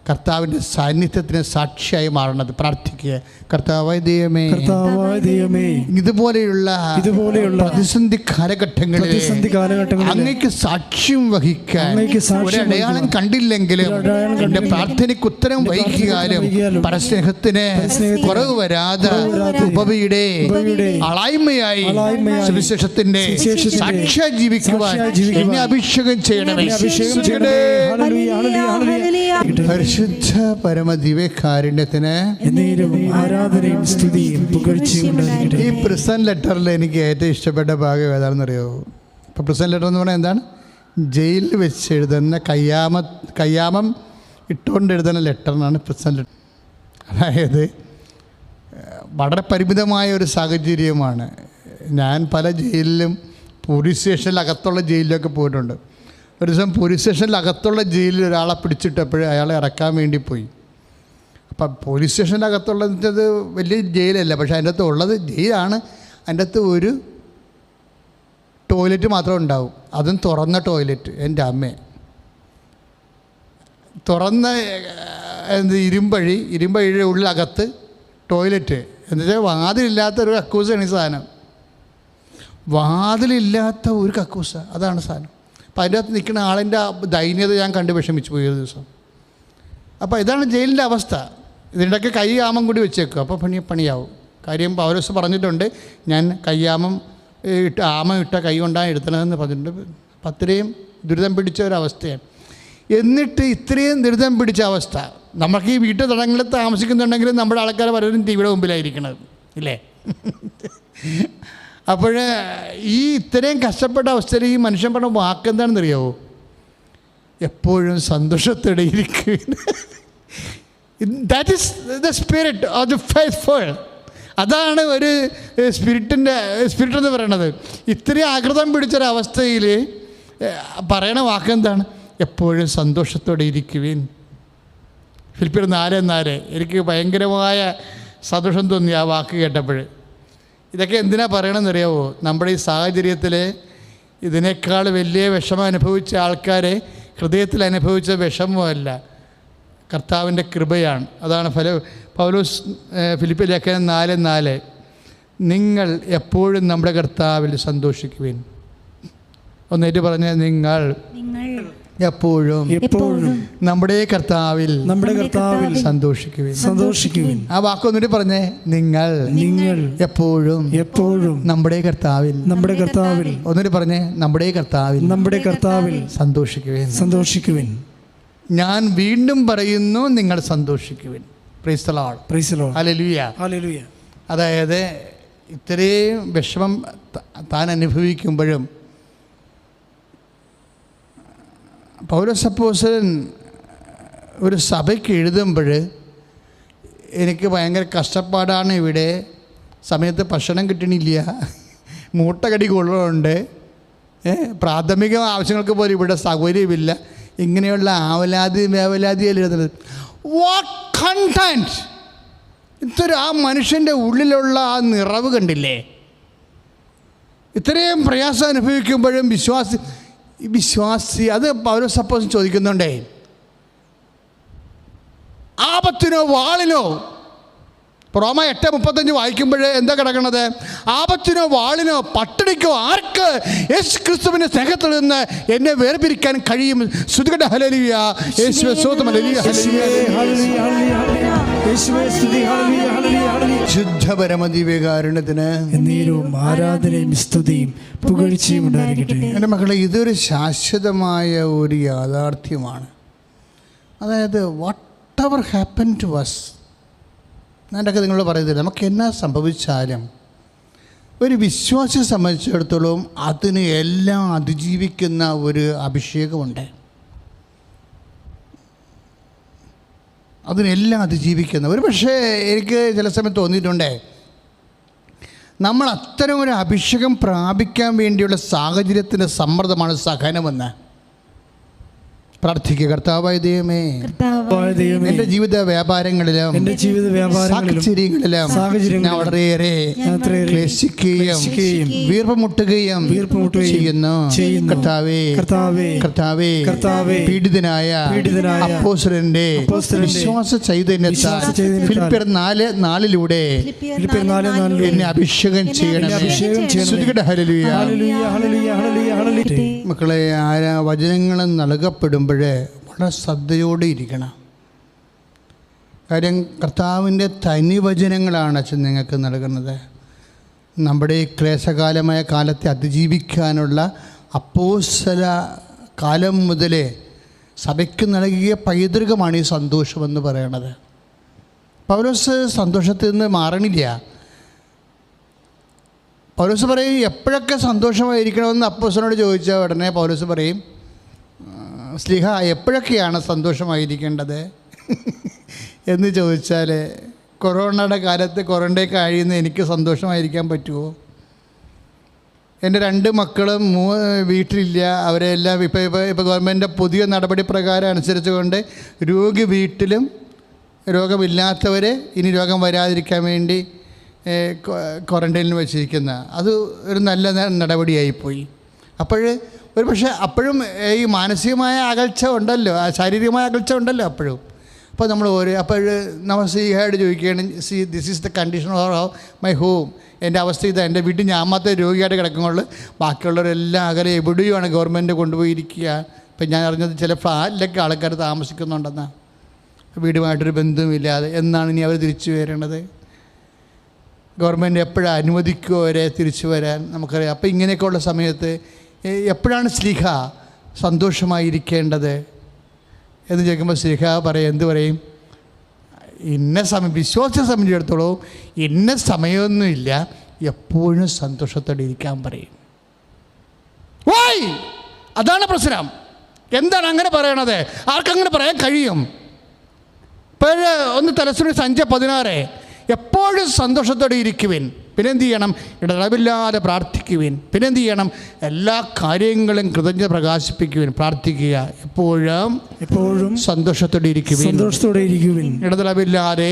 S1: കർത്താവിൻ്റെ സാന്നിധ്യത്തിന് സാക്ഷിയായി മാറണത്. പ്രാർത്ഥിക്കുക, കർത്താവായ ദൈവമേ, ഇതുപോലെയുള്ള പ്രതിസന്ധി കാലഘട്ടങ്ങളിൽ അങ്ങേക്ക് സാക്ഷ്യം വഹിക്കാൻ ഒരടയാളം കണ്ടില്ലെങ്കിലും എൻ്റെ പ്രാർത്ഥനയ്ക്ക് ഉത്തരം വഹിക്കാനും പരസ്നേഹത്തിന് കുറവ് വരാതെ ഉപവിയുടെ അളായ്മയായി സുവിശേഷത്തിൻ്റെ സാക്ഷ്യ ജീവിക്കുവാൻ എന്നെ അഭിഷേകം ചെയ്യണമേ. പരിശുദ്ധ പരമദിവ്യകാരുണ്യത്തിന്
S2: ആരാധനയും സ്തുതിയും പുകഴ്ചയും ഉണ്ടാകട്ടെ.
S1: ഈ പ്രിസൺ ലെറ്ററിൽ എനിക്ക് ഏറ്റവും ഇഷ്ടപ്പെട്ട ഭാഗം ഏതാണെന്നറിയോ? ഇപ്പോൾ പ്രിസൺ ലെറ്റർ എന്ന് പറഞ്ഞാൽ എന്താണ്? ജയിലിൽ വെച്ച് എഴുതുന്ന കയ്യാമം ഇട്ടുകൊണ്ട് എഴുതുന്ന ലെറ്ററിനാണ് പ്രിസൺ ലെറ്റർ. അതായത് വളരെ പരിമിതമായ ഒരു സാഹചര്യമാണ്. ഞാൻ പല ജയിലിലും, പോലീസ് സ്റ്റേഷനിലകത്തുള്ള ജയിലിലൊക്കെ പോയിട്ടുണ്ട്. ഒരു ദിവസം പോലീസ് സ്റ്റേഷനിലകത്തുള്ള ജയിലിൽ ഒരാളെ പിടിച്ചിട്ടപ്പോഴേ അയാളെ ഇറക്കാൻ വേണ്ടി പോയി. അപ്പം പോലീസ് സ്റ്റേഷനിലകത്തുള്ളത് വലിയ ജയിലല്ല, പക്ഷേ അതിൻ്റെ അകത്ത് ഉള്ളത് ജയിലാണ്. അതിൻ്റെ അകത്ത് ഒരു ടോയ്ലറ്റ് മാത്രമേ ഉണ്ടാവും, അതും തുറന്ന ടോയ്ലറ്റ്. എൻ്റെ അമ്മേ, തുറന്ന ഇരുമ്പഴിയുടെ ഉള്ളിലകത്ത് ടോയ്ലറ്റ്. എന്നുവെച്ചാൽ വാതിലില്ലാത്തൊരു കക്കൂസാണ് ഈ സാധനം. വാതിലില്ലാത്ത ഒരു കക്കൂസ, അതാണ് സാധനം. അപ്പോൾ അതിൻ്റെ അകത്ത് നിൽക്കുന്ന ആളിൻ്റെ ദൈന്യത ഞാൻ കണ്ട് വിഷമിച്ചു പോയി ഒരു ദിവസം. അപ്പോൾ ഇതാണ് ജയിലിൻ്റെ അവസ്ഥ. ഇതിൻ്റെയൊക്കെ കയ്യാമം കൂടി വെച്ചേക്കും, അപ്പോൾ പണിയാവും. കാര്യം പൗലോസ് പറഞ്ഞിട്ടുണ്ട്, ഞാൻ കയ്യാമം ആമം ഇട്ട കൈ കൊണ്ടാണ് എടുത്തണമെന്ന് പറഞ്ഞിട്ടുണ്ട്. അത്രയും ദുരിതം പിടിച്ച ഒരവസ്ഥയാണ്. എന്നിട്ട് ഇത്രയും ദുരിതം പിടിച്ച അവസ്ഥ, നമുക്ക് ഈ വീട്ടു തടങ്ങളിൽ താമസിക്കുന്നുണ്ടെങ്കിലും നമ്മുടെ ആൾക്കാർ പലരും ടി വിയുടെ മുമ്പിലായിരിക്കണത് ഇല്ലേ? അപ്പോൾ ഈ ഇത്രയും കഷ്ടപ്പെട്ട അവസ്ഥയിൽ ഈ മനുഷ്യൻ പറഞ്ഞ വാക്കെന്താണെന്ന് അറിയാവോ? എപ്പോഴും സന്തോഷത്തോടെ ഇരിക്കുക. That is the spirit of the faithful. അതാണ് ഒരു സ്പിരിറ്റ് എന്ന് പറയണത്. ഇത്രയും ആകൃതം പിടിച്ചൊരവസ്ഥയിൽ പറയണ വാക്കെന്താണ്? എപ്പോഴും സന്തോഷത്തോടെ ഇരിക്കുവിൻ. ഫിലിപ്പിയർ 4:4. എനിക്ക് ഭയങ്കരമായ സന്തോഷം തോന്നി ആ വാക്ക് കേട്ടപ്പോൾ. ഇതൊക്കെ എന്തിനാ പറയണമെന്നറിയാവോ? നമ്മുടെ ഈ സാഹചര്യത്തിൽ ഇതിനേക്കാൾ വലിയ വിഷമം അനുഭവിച്ച ആൾക്കാരെ ഹൃദയത്തിൽ അനുഭവിച്ച വിഷമമല്ല, കർത്താവിൻ്റെ കൃപയാണ്. അതാണ് പൗലോസ് ഫിലിപ്പിയർ ലേഖനം 4:4, നിങ്ങൾ എപ്പോഴും നമ്മുടെ കർത്താവിൽ സന്തോഷിക്കുവിൻ. ഒന്നേറ്റ് പറഞ്ഞ, നിങ്ങൾ എപ്പോഴും
S2: എപ്പോഴും
S1: നമ്മുടെ കർത്താവിൽ സന്തോഷിക്കുവിൻ. ആ വാക്കൊന്നിട്ട് പറഞ്ഞേ, നിങ്ങൾ എപ്പോഴും നമ്മുടെ കർത്താവിൽ ഒന്നിട്ട് പറഞ്ഞേ, നമ്മുടെ കർത്താവിൽ സന്തോഷിക്കുവിൻ. ഞാൻ വീണ്ടും പറയുന്നു, നിങ്ങൾ സന്തോഷിക്കുവിൻ. Praise the Lord. ഹല്ലേലൂയ. അതായത് ഇത്രയും വിഷമം താൻ അനുഭവിക്കുമ്പോഴും പൗലോസ് അപ്പോസ്തലൻ ഒരു സഭയ്ക്ക് എഴുതുമ്പോൾ എനിക്ക് ഭയങ്കര കഷ്ടപ്പാടാണ്, ഇവിടെ സമയത്ത് ഭക്ഷണം കിട്ടണില്ല, മൂട്ടകടി കൊള്ളുന്നുണ്ട്, പ്രാഥമിക ആവശ്യങ്ങൾക്ക് പോലും ഇവിടെ സൗകര്യമില്ല, ഇങ്ങനെയുള്ള വേവലാതിയിൽ എഴുതുന്നത്. What content! ഇത്ര ആ മനുഷ്യൻ്റെ ഉള്ളിലുള്ള ആ നിറവ് കണ്ടില്ലേ? ഇത്രയും പ്രയാസം അനുഭവിക്കുമ്പോഴും വിശ്വാസി അത് പൗലോസ് അപ്പോസ്തലൻ ചോദിക്കുന്നുണ്ടേ, ആപത്തിനോ വാളിനോ? റോമ 8:35 വായിക്കുമ്പോൾ എന്താ കിടക്കണത്? ആപത്തിനോ വാളിനോ പട്ടിണിക്കോ ആർക്ക് യേശു ക്രിസ്തുവിൻ്റെ സ്നേഹത്തിൽ നിന്ന് എന്നെ വേർപിരിക്കാൻ കഴിയും? സ്തുതിക്കട്ടെ. ഹല്ലേലൂയ. യേശുവേ സ്തോത്രം. ശുദ്ധപരമദിവ്യകാരുണ്യത്തിന്
S2: ആരാധനയും സ്തുതിയും പുകഴ്ചയും ഉണ്ടായിരിക്കട്ടെ.
S1: എൻ്റെ മക്കളെ, ഇതൊരു ശാശ്വതമായ ഒരു യാഥാർത്ഥ്യമാണ്. അതായത് whatever happen to us, ഞാനൊക്കെ നിങ്ങളോട് പറയുന്നില്ല, നമുക്ക് എന്നാ സംഭവിച്ചാലും ഒരു വിശ്വാസിയെ സംബന്ധിച്ചിടത്തോളം അതിന് എല്ലാം അതിജീവിക്കുന്ന ഒരു അഭിഷേകമുണ്ട്. അതിനെല്ലാം അതിജീവിക്കുന്ന ഒരു, പക്ഷേ എനിക്ക് ചില സമയത്ത് തോന്നിയിട്ടുണ്ട്, നമ്മൾ അത്തരം ഒരു അഭിഷേകം പ്രാപിക്കാൻ വേണ്ടിയുള്ള സാഹചര്യത്തിൻ്റെ സമ്മർദ്ദമാണ് സഹനമെന്ന്. പ്രാർത്ഥിക്കുക. കർത്താവായ ദൈവമേ, എൻ്റെ ജീവിത വ്യാപാരങ്ങളിലും സാഹചര്യങ്ങളിലും ഞാൻ വളരെയേറെ ക്ലേശിക്കുകയും വീർപ്പുമുട്ടുകയും ചെയ്യുന്നു. കർത്താവേ, പീഡിതനായ അപ്പോസ്തലന്റെ വിശ്വാസ ചൈതന്യത്താൽ ഫിലിപ്പിയർ 4:4 എന്നെ അഭിഷേകം ചെയ്യണമേ. ഹല്ലേലൂയ. മക്കളെ, വചനങ്ങൾ നൽകപ്പെടുമ്പോൾ വളരെ ശ്രദ്ധയോടെ ഇരിക്കണം. കാര്യം കർത്താവിൻ്റെ തനി വചനങ്ങളാണ് അച്ഛൻ നിങ്ങൾക്ക് നൽകുന്നത്. നമ്മുടെ ഈ ക്ലേശകാലമായ കാലത്തെ അതിജീവിക്കാനുള്ള അപ്പോസ്തല കാലം മുതലേ സഭയ്ക്ക് നൽകിയ പൈതൃകമാണ് ഈ സന്തോഷമെന്ന് പറയണത്. പൗലോസ് സന്തോഷത്തിൽ നിന്ന് മാറണില്ല. പൗലോസ് പറയും, എപ്പോഴൊക്കെ സന്തോഷമായിരിക്കണമെന്ന് അപ്പോസ്തലനോട് ചോദിച്ച ഉടനെ പൗലോസ് പറയും, സ്ലിഹ എപ്പോഴൊക്കെയാണ് സന്തോഷമായിരിക്കേണ്ടത് എന്ന് ചോദിച്ചാൽ, കൊറോണയുടെ കാലത്ത് ക്വാറൻ്റൈൻ കഴിയുന്ന എനിക്ക് സന്തോഷമായിരിക്കാൻ പറ്റുമോ? എൻ്റെ 2 മക്കളും വീട്ടിലില്ല, അവരെല്ലാം ഇപ്പോൾ ഗവൺമെൻറ്റിൻ്റെ പുതിയ നടപടി പ്രകാരം അനുസരിച്ചുകൊണ്ട് രോഗി വീട്ടിലും രോഗമില്ലാത്തവർ ഇനി രോഗം വരാതിരിക്കാൻ വേണ്ടി ക്വാറൻ്റൈനിൽ വെച്ചിരിക്കുന്ന അത് ഒരു നല്ല നടപടിയായിപ്പോയി. ഒരു പക്ഷേ അപ്പോഴും ഈ മാനസികമായ അകൽച്ച ഉണ്ടല്ലോ, ശാരീരികമായ അകൽച്ച ഉണ്ടല്ലോ അപ്പോഴും. അപ്പോൾ നമ്മൾ നമ്മൾ സിഹായിട്ട് ചോദിക്കുകയാണ്, this is the condition of my home. എൻ്റെ അവസ്ഥ ഇതാ, എൻ്റെ വീട്ടിൽ ഞാൻ മാത്രമേ രോഗിയായിട്ട് കിടക്കുന്നുള്ളൂ, ബാക്കിയുള്ളവരെല്ലാം അകലെ എവിടെയുമാണ് ഗവൺമെൻറ് കൊണ്ടുപോയിരിക്കുക. ഇപ്പം ഞാൻ അറിഞ്ഞത് ചില ഫ്ലാറ്റിലൊക്കെ ആൾക്കാർ താമസിക്കുന്നുണ്ടെന്നാണ്, വീടുമായിട്ടൊരു ബന്ധവുമില്ലാതെ. എന്നാണ് ഇനി അവർ തിരിച്ചു വരേണ്ടത്? ഗവൺമെൻറ് എപ്പോഴാണ് അനുവദിക്കുമോ അവരെ തിരിച്ചു വരാൻ? നമുക്കറിയാം. അപ്പോൾ ഇങ്ങനെയൊക്കെയുള്ള സമയത്ത് എപ്പോഴാണ് സ്ലിഹ സന്തോഷമായിരിക്കേണ്ടത് എന്ന് ചോദിക്കുമ്പോൾ സ്ലിഹ എന്ത് പറയും? ഇന്ന സമയം, വിശ്വാസത്തെ സംബന്ധിച്ചിടത്തോളം ഇന്ന സമയമൊന്നുമില്ല, എപ്പോഴും സന്തോഷത്തോടെ ഇരിക്കാൻ പറയും. വായ്, അതാണ് പ്രശ്നം. എന്താണ് അങ്ങനെ പറയണത്? ആർക്കങ്ങനെ പറയാൻ കഴിയും? ഇപ്പോൾ ഒന്ന് തലശ്ശേരി 5:16 എപ്പോഴും സന്തോഷത്തോടെ ഇരിക്കുവിൻ, പിന്നെന്ത് ചെയ്യണം? ഇടതടവില്ലാതെ പ്രാർത്ഥിക്കുവിൻ, പിന്നെന്ത് ചെയ്യണം? എല്ലാ കാര്യങ്ങളും കൃതജ്ഞത പ്രകാശിപ്പിക്കുവിൻ, പ്രാർത്ഥിക്കുക, എപ്പോഴും സന്തോഷത്തോടെ ഇരിക്കുവിൻ, ഇടതടവില്ലാതെ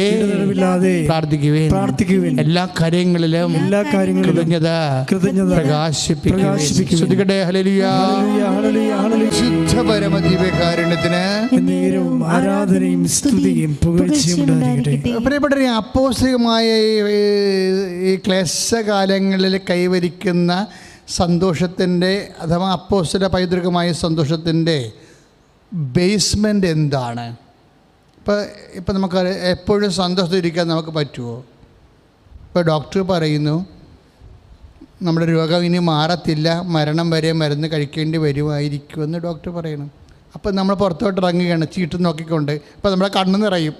S1: പ്രാർത്ഥിക്കുവിൻ, എല്ലാ കാര്യങ്ങളിലും കൃതജ്ഞത പ്രകാശിപ്പിക്കുവിൻ. ഹല്ലേലൂയ. ശുദ്ധപരമദിവ്യകാരുണ്യത്തിന്
S2: ആരാധനയും സ്തുതിയും പുകഴ്ചയും ഉണ്ടായിരിക്കട്ടെ.
S1: പ്രിയപ്പെട്ട അപ്പോസ്തലികമായ ഈ ക്ലേശകാലങ്ങളിൽ കൈവരിക്കുന്ന സന്തോഷത്തിൻ്റെ അഥവാ അപ്പോസ്തല പൈതൃകമായ സന്തോഷത്തിൻ്റെ ബേസ്മെൻ്റ് എന്താണ്? ഇപ്പം നമുക്ക് എപ്പോഴും സന്തോഷത്തിരിക്കാൻ നമുക്ക് പറ്റുമോ? ഇപ്പോൾ ഡോക്ടർ പറയുന്നു നമ്മുടെ രോഗം ഇനി മാറത്തില്ല, മരണം വരെ മരുന്ന് കഴിക്കേണ്ടി വരുമായിരിക്കുമെന്ന് ഡോക്ടർ പറയണം. അപ്പം നമ്മൾ പുറത്തോട്ട് ഇറങ്ങുകയാണ് ചീട്ട് നോക്കിക്കൊണ്ട്. ഇപ്പോൾ നമ്മുടെ കണ്ണ് നിറയും.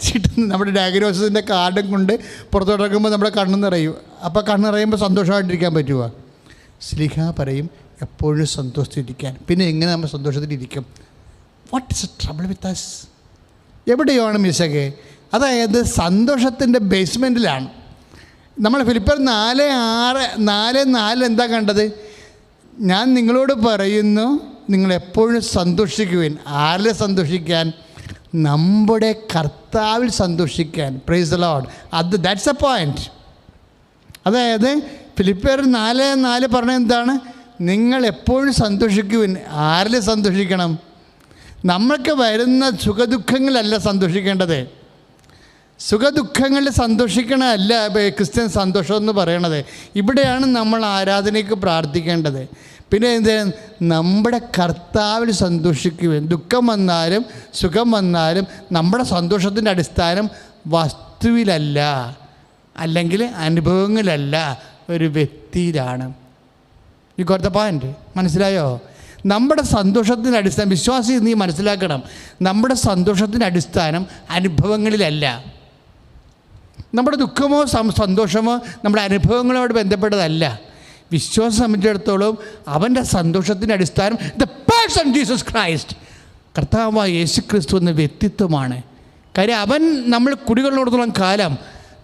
S1: ചീട്ട് നമ്മുടെ ഡയഗ്നോസിസിൻ്റെ കാർഡും കൊണ്ട് പുറത്തോട്ട് ഇറങ്ങുമ്പോൾ നമ്മുടെ കണ്ണ് നിറയും. അപ്പോൾ കണ്ണ് നിറയുമ്പോൾ സന്തോഷമായിട്ടിരിക്കാൻ പറ്റുമോ? ശ്ലീഹ പറയും എപ്പോഴും സന്തോഷത്തിരിക്കാൻ. പിന്നെ എങ്ങനെ നമ്മൾ സന്തോഷത്തിലിരിക്കും? What is a trouble with us? എവിടെയാണ് മിസ്സൊക്കെ? അതായത് സന്തോഷത്തിൻ്റെ ബേസ്മെൻറ്റിലാണ്. നമ്മൾ ഫിലിപ്പിയർ 4:4 എന്താ കണ്ടത്? ഞാൻ നിങ്ങളോട് പറയുന്നു നിങ്ങളെപ്പോഴും സന്തോഷിക്കുവിൻ. ആരിൽ സന്തോഷിക്കാൻ? നമ്മുടെ കർത്താവിൽ സന്തോഷിക്കാൻ. Price the Lord. That's A point. അതായത് ഫിലിപ്പിയർ 4:4 പറഞ്ഞത് എന്താണ്? നിങ്ങൾ എപ്പോഴും സന്തോഷിക്കുവിൻ. ആരിൽ സന്തോഷിക്കണം? നമ്മൾക്ക് വരുന്ന സുഖദുഃഖങ്ങളല്ല സന്തോഷിക്കേണ്ടത്. സുഖദുഃഖങ്ങളിൽ സന്തോഷിക്കണമല്ല ക്രിസ്ത്യൻ സന്തോഷം എന്ന് പറയണത്. ഇവിടെയാണ് നമ്മൾ ആരാധനയ്ക്ക് പ്രാർത്ഥിക്കേണ്ടത്. പിന്നെ എന്ത്? നമ്മുടെ കർത്താവിൽ സന്തോഷിക്കുവാൻ. ദുഃഖം വന്നാലും സുഖം വന്നാലും നമ്മുടെ സന്തോഷത്തിൻ്റെ അടിസ്ഥാനം വസ്തുവിലല്ല, അല്ലെങ്കിൽ അനുഭവങ്ങളിലല്ല, ഒരു വ്യക്തിയിലാണ്. ഈ കൊടുത്ത പോയിൻ്റ് മനസ്സിലായോ? നമ്മുടെ സന്തോഷത്തിൻ്റെ അടിസ്ഥാനം, വിശ്വാസി നീ മനസ്സിലാക്കണം, നമ്മുടെ സന്തോഷത്തിൻ്റെ അടിസ്ഥാനം അനുഭവങ്ങളിലല്ല. നമ്മുടെ ദുഃഖമോ സന്തോഷമോ നമ്മുടെ അനുഭവങ്ങളോട് ബന്ധപ്പെട്ടതല്ല. വിശ്വാസം സംബന്ധിച്ചിടത്തോളം അവൻ്റെ സന്തോഷത്തിൻ്റെ അടിസ്ഥാനം ദ പേഴ്സൺ ജീസസ് ക്രൈസ്റ്റ്, കർത്താവായ യേശു ക്രിസ്തു എന്ന വ്യക്തിത്വമാണ്. കാര്യം അവൻ നമ്മൾ കുടികൊള്ളിടത്തോളം കാലം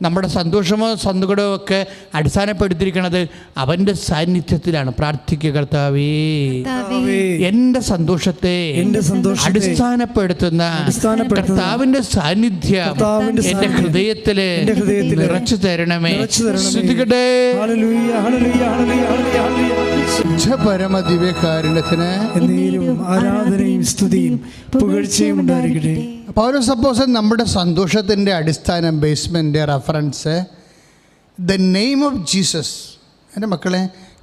S1: നമ്മുടെ സന്തോഷമോ സങ്കടമോ ഒക്കെ അടിസ്ഥാനപ്പെടുത്തിയിരിക്കുന്നത് അവൻ്റെ സാന്നിധ്യത്തിലാണ്. പ്രാർത്ഥിക്കുക, കർത്താവേ എൻ്റെ സന്തോഷത്തെ അടിസ്ഥാനപ്പെടുത്തുന്ന കർത്താവിൻ്റെ സാന്നിധ്യം എൻ്റെ ഹൃദയത്തിൽ നിറച്ചു തരണമേ. ശ്രദ്ധിക്കട്ടെ. പരമദിവ്യകാരുണ്യത്തിന്
S2: ആരാധനയും സ്തുതിയും പുകഴ്ചയും ഉണ്ടായിരിക്കട്ടെ.
S1: പൗലോസ് അപ്പോസ്തലൻ നമ്മുടെ സന്തോഷത്തിൻ്റെ അടിസ്ഥാനം, basement, reference the name of Jesus. എൻ്റെ മക്കളെ,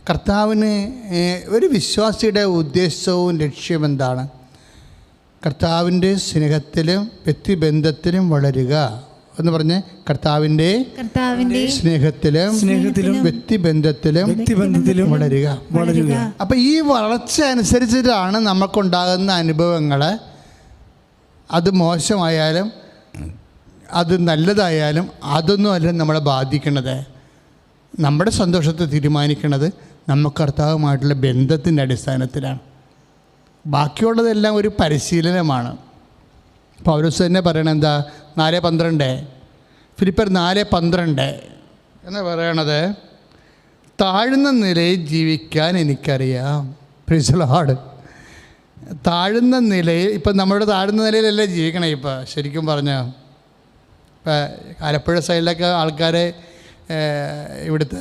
S1: കർത്താവിന് ഒരു വിശ്വാസിയുടെ ഉദ്ദേശവും ലക്ഷ്യം എന്താണ്? കർത്താവിൻ്റെ സ്നേഹത്തിലും വ്യക്തിബന്ധത്തിലും വളരുക എന്ന് പറഞ്ഞ് കർത്താവിൻ്റെ സ്നേഹത്തിലും വ്യക്തിബന്ധത്തിലും വളരുക. അപ്പം ഈ വളർച്ച അനുസരിച്ചിട്ടാണ് നമുക്കുണ്ടാകുന്ന അനുഭവങ്ങൾ. അത് മോശമായാലും അത് നല്ലതായാലും അതൊന്നുമല്ല നമ്മളെ ബാധിക്കണത്. നമ്മുടെ സന്തോഷത്തെ തീരുമാനിക്കുന്നത് നമുക്ക് കർത്താവുമായിട്ടുള്ള ബന്ധത്തിൻ്റെ അടിസ്ഥാനത്തിലാണ്. ബാക്കിയുള്ളതെല്ലാം ഒരു പരിശീലനമാണ്. പൗലോസ് തന്നെ പറയണത് എന്താ? 4:12 ഫിലിപ്പിയർ 4:12 എന്ന് പറയണത്, താഴ്ന്ന നിലയിൽ ജീവിക്കാൻ എനിക്കറിയാം. Price the Lord. താഴ്ന്ന നിലയിൽ, ഇപ്പം നമ്മുടെ താഴ്ന്ന നിലയിലല്ലേ ജീവിക്കണേ. ഇപ്പം ശരിക്കും പറഞ്ഞാൽ ഇപ്പം ആലപ്പുഴ സൈഡിലൊക്കെ ആൾക്കാർ, ഇവിടുത്തെ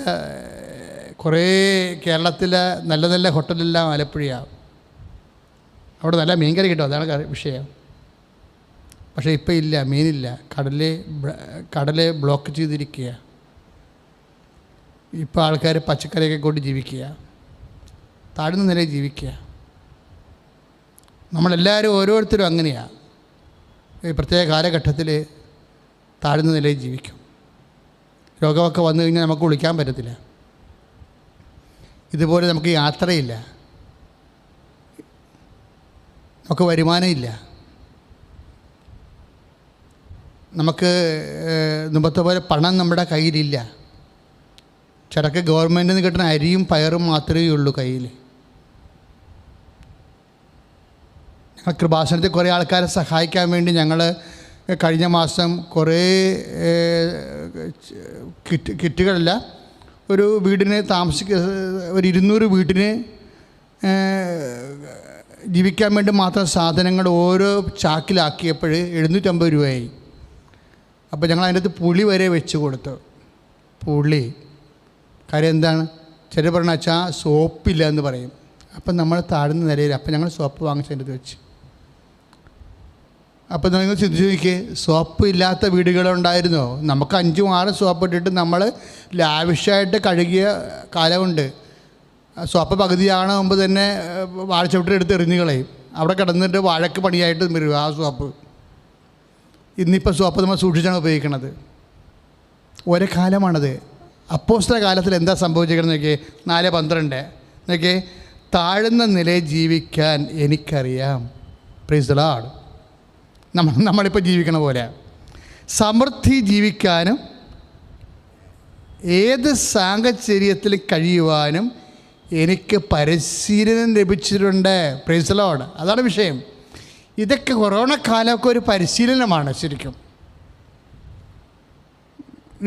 S1: കുറേ കേരളത്തിലെ നല്ല നല്ല ഹോട്ടലെല്ലാം ആലപ്പുഴയാണ്. അവിടെ നല്ല മീൻ കറി കിട്ടും, അതാണ് വിഷയം. പക്ഷേ ഇപ്പം ഇല്ല, മീനില്ല. കടല് ബ്ലോക്ക് ചെയ്തിരിക്കുക. ഇപ്പോൾ ആൾക്കാർ പച്ചക്കറിയൊക്കെ കൊണ്ട് ജീവിക്കുക, താഴ്ന്ന നിലയിൽ ജീവിക്കുക. നമ്മളെല്ലാവരും ഓരോരുത്തരും അങ്ങനെയാണ്. ഈ പ്രത്യേക കാലഘട്ടത്തിൽ താഴ്ന്ന നിലയിൽ ജീവിക്കും. രോഗമൊക്കെ വന്നു കഴിഞ്ഞാൽ നമുക്ക് വിളിക്കാൻ പറ്റത്തില്ല. ഇതുപോലെ നമുക്ക് യാത്രയില്ല, നമുക്ക് വരുമാനമില്ല, നമുക്ക് മുമ്പത്തെ പോലെ പണം നമ്മുടെ കയ്യിലില്ല. ചിലക്ക് ഗവൺമെൻറ്റിൽ നിന്ന് കിട്ടുന്ന അരിയും പയറും മാത്രമേ ഉള്ളൂ കയ്യിൽ. ഞങ്ങൾ കൃപാസനത്തിൽ കുറേ ആൾക്കാരെ സഹായിക്കാൻ വേണ്ടി ഞങ്ങൾ കഴിഞ്ഞ മാസം കുറേ കിറ്റുകളല്ല, ഒരു വീടിന് ഒരു 200 വീട്ടിന് ജീവിക്കാൻ വേണ്ടി മാത്രം സാധനങ്ങൾ ഓരോ ചാക്കിലാക്കിയപ്പോൾ 750 രൂപയായി. അപ്പോൾ ഞങ്ങൾ അതിൻ്റെ അകത്ത് പുളി വരെ വെച്ച് കൊടുത്തു. പുളി. കാര്യം എന്താണ്? ചില പറഞ്ഞ വെച്ചാൽ സോപ്പില്ല എന്ന് പറയും. അപ്പം നമ്മൾ താഴ്ന്ന നിലയിൽ, അപ്പം ഞങ്ങൾ സോപ്പ് വാങ്ങിച്ചതിൻ്റെ അത് വെച്ച്. അപ്പം നിങ്ങൾ ചിന്തിച്ച് നോക്കിയേ, സോപ്പ് ഇല്ലാത്ത വീടുകളുണ്ടായിരുന്നോ? നമുക്ക് 5-6 സോപ്പ് ഇട്ടിട്ട് നമ്മൾ ലാവിഷായിട്ട് കഴുകിയ കാലമുണ്ട്. സോപ്പ് പകുതിയാണ മുമ്പ് തന്നെ വാഴച്ചവിട്ടിലെടുത്ത് എറിഞ്ഞു കളയും. അവിടെ കിടന്നിട്ട് വഴക്ക് പണിയായിട്ട് വരും ആ സോപ്പ്. ഇന്നിപ്പോൾ സോപ്പ് നമ്മൾ സൂക്ഷിച്ചാണ് ഉപയോഗിക്കുന്നത്. ഒരേ കാലമാണത്. അപ്പോസ്തല കാലത്തിൽ എന്താ സംഭവിച്ചിരിക്കുന്നത് നോക്കിയേ, 4:12 നോക്കിയേ, താഴ്ന്ന നിലയിൽ ജീവിക്കാൻ എനിക്കറിയാം. Price the Lord. നമ്മളിപ്പോൾ ജീവിക്കണ പോലെ സമൃദ്ധി ജീവിക്കാനും ഏത് സാഹചര്യത്തിൽ കഴിയുവാനും എനിക്ക് പരിശീലനം ലഭിച്ചിട്ടുണ്ട്. Price the Lord. അതാണ് വിഷയം. ഇതൊക്കെ കൊറോണ കാലമൊക്കെ ഒരു പരിശീലനമാണ് ശരിക്കും.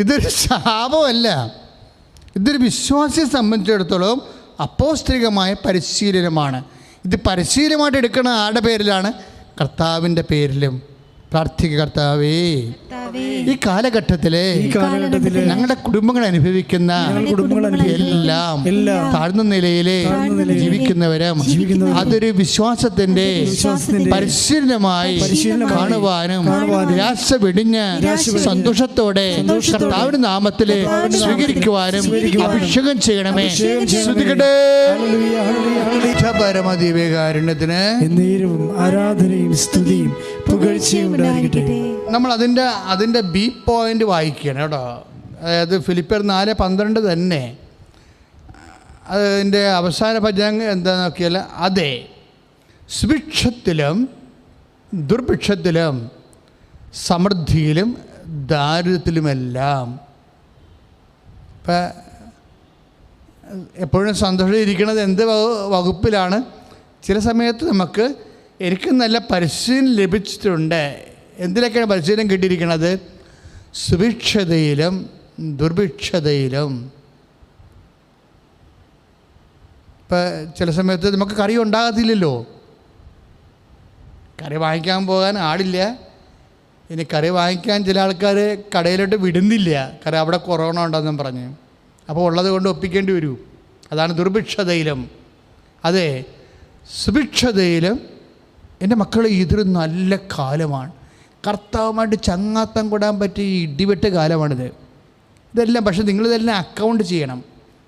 S1: ഇതൊരു ശാപമല്ല. ഇതൊരു വിശ്വാസിയെ സംബന്ധിച്ചിടത്തോളം അപ്പോസ്തലികമായ പരിശീലനമാണ്. ഇത് പരിശീലനമായിട്ട് എടുക്കുന്ന ആരുടെ പേരിലാണ്? കർത്താവിൻ്റെ പേരിലും. പ്രാർത്ഥിക്കുക, കർത്താവേ ഈ കാലഘട്ടത്തിലെ ഞങ്ങളുടെ കുടുംബങ്ങൾ അനുഭവിക്കുന്ന എല്ലാം താഴ്ന്ന നിലയിലെ ജീവിക്കുന്നവരും അതൊരു വിശ്വാസത്തിന്റെ പരിശീലനമായി കാണുവാനും നിരാശ വെടിഞ്ഞ് സന്തോഷത്തോടെ കർത്താവിന്റെ നാമത്തിൽ സ്വീകരിക്കുവാനും അഭിഷേകം ചെയ്യണമേ. പരമദിവ്യകാരുണ്യത്തിന്
S2: ആരാധനയും സ്തുതിയും പുകഴ്ചയും ഉണ്ടായിരിക്കട്ടെ.
S1: നമ്മൾ അതിൻ്റെ ബി പോയിന്റ് വായിക്കണം കേട്ടോ. അതായത് ഫിലിപ്പിയർ 4:12 തന്നെ അതിൻ്റെ അവസാന പദ്യം എന്താണെന്ന് നോക്കിയാൽ, അതെ സുഭിക്ഷത്തിലും ദുർഭിക്ഷത്തിലും സമൃദ്ധിയിലും ദാരിദ്ര്യത്തിലുമെല്ലാം. ഇപ്പം എപ്പോഴും സന്തോഷം ഇരിക്കുന്നത് എന്ത് വകുപ്പിലാണ്? ചില സമയത്ത് എനിക്ക് നല്ല പരിശീലനം ലഭിച്ചിട്ടുണ്ട്. എന്തിനൊക്കെയാണ് പരിശീലനം കിട്ടിയിരിക്കുന്നത്? സുഭിക്ഷതയിലും ദുർഭിക്ഷതയിലും. ഇപ്പം ചില സമയത്ത് നമുക്ക് കറി ഉണ്ടാകത്തില്ലല്ലോ. കറി വാങ്ങിക്കാൻ പോകാൻ ആളില്ല. ഇനി കറി വാങ്ങിക്കാൻ ചില ആൾക്കാർ കടയിലോട്ട് വിടുന്നില്ല, കാരണം അവിടെ കൊറോണ ഉണ്ടെന്നും പറഞ്ഞ്. അപ്പോൾ ഉള്ളത് കൊണ്ട് ഒപ്പിക്കേണ്ടി വരൂ. അതാണ് ദുർഭിക്ഷതയിലും. അതെ, സുഭിക്ഷതയിലും. എൻ്റെ മക്കൾ, ഇതൊരു നല്ല കാലമാണ്. കർത്താവുമായിട്ട് ചങ്ങാത്തം കൂടാൻ പറ്റിയ ഇടിവെട്ട് കാലമാണിത്. ഇതെല്ലാം പക്ഷേ നിങ്ങളിതെല്ലാം അക്കൗണ്ട് ചെയ്യണം.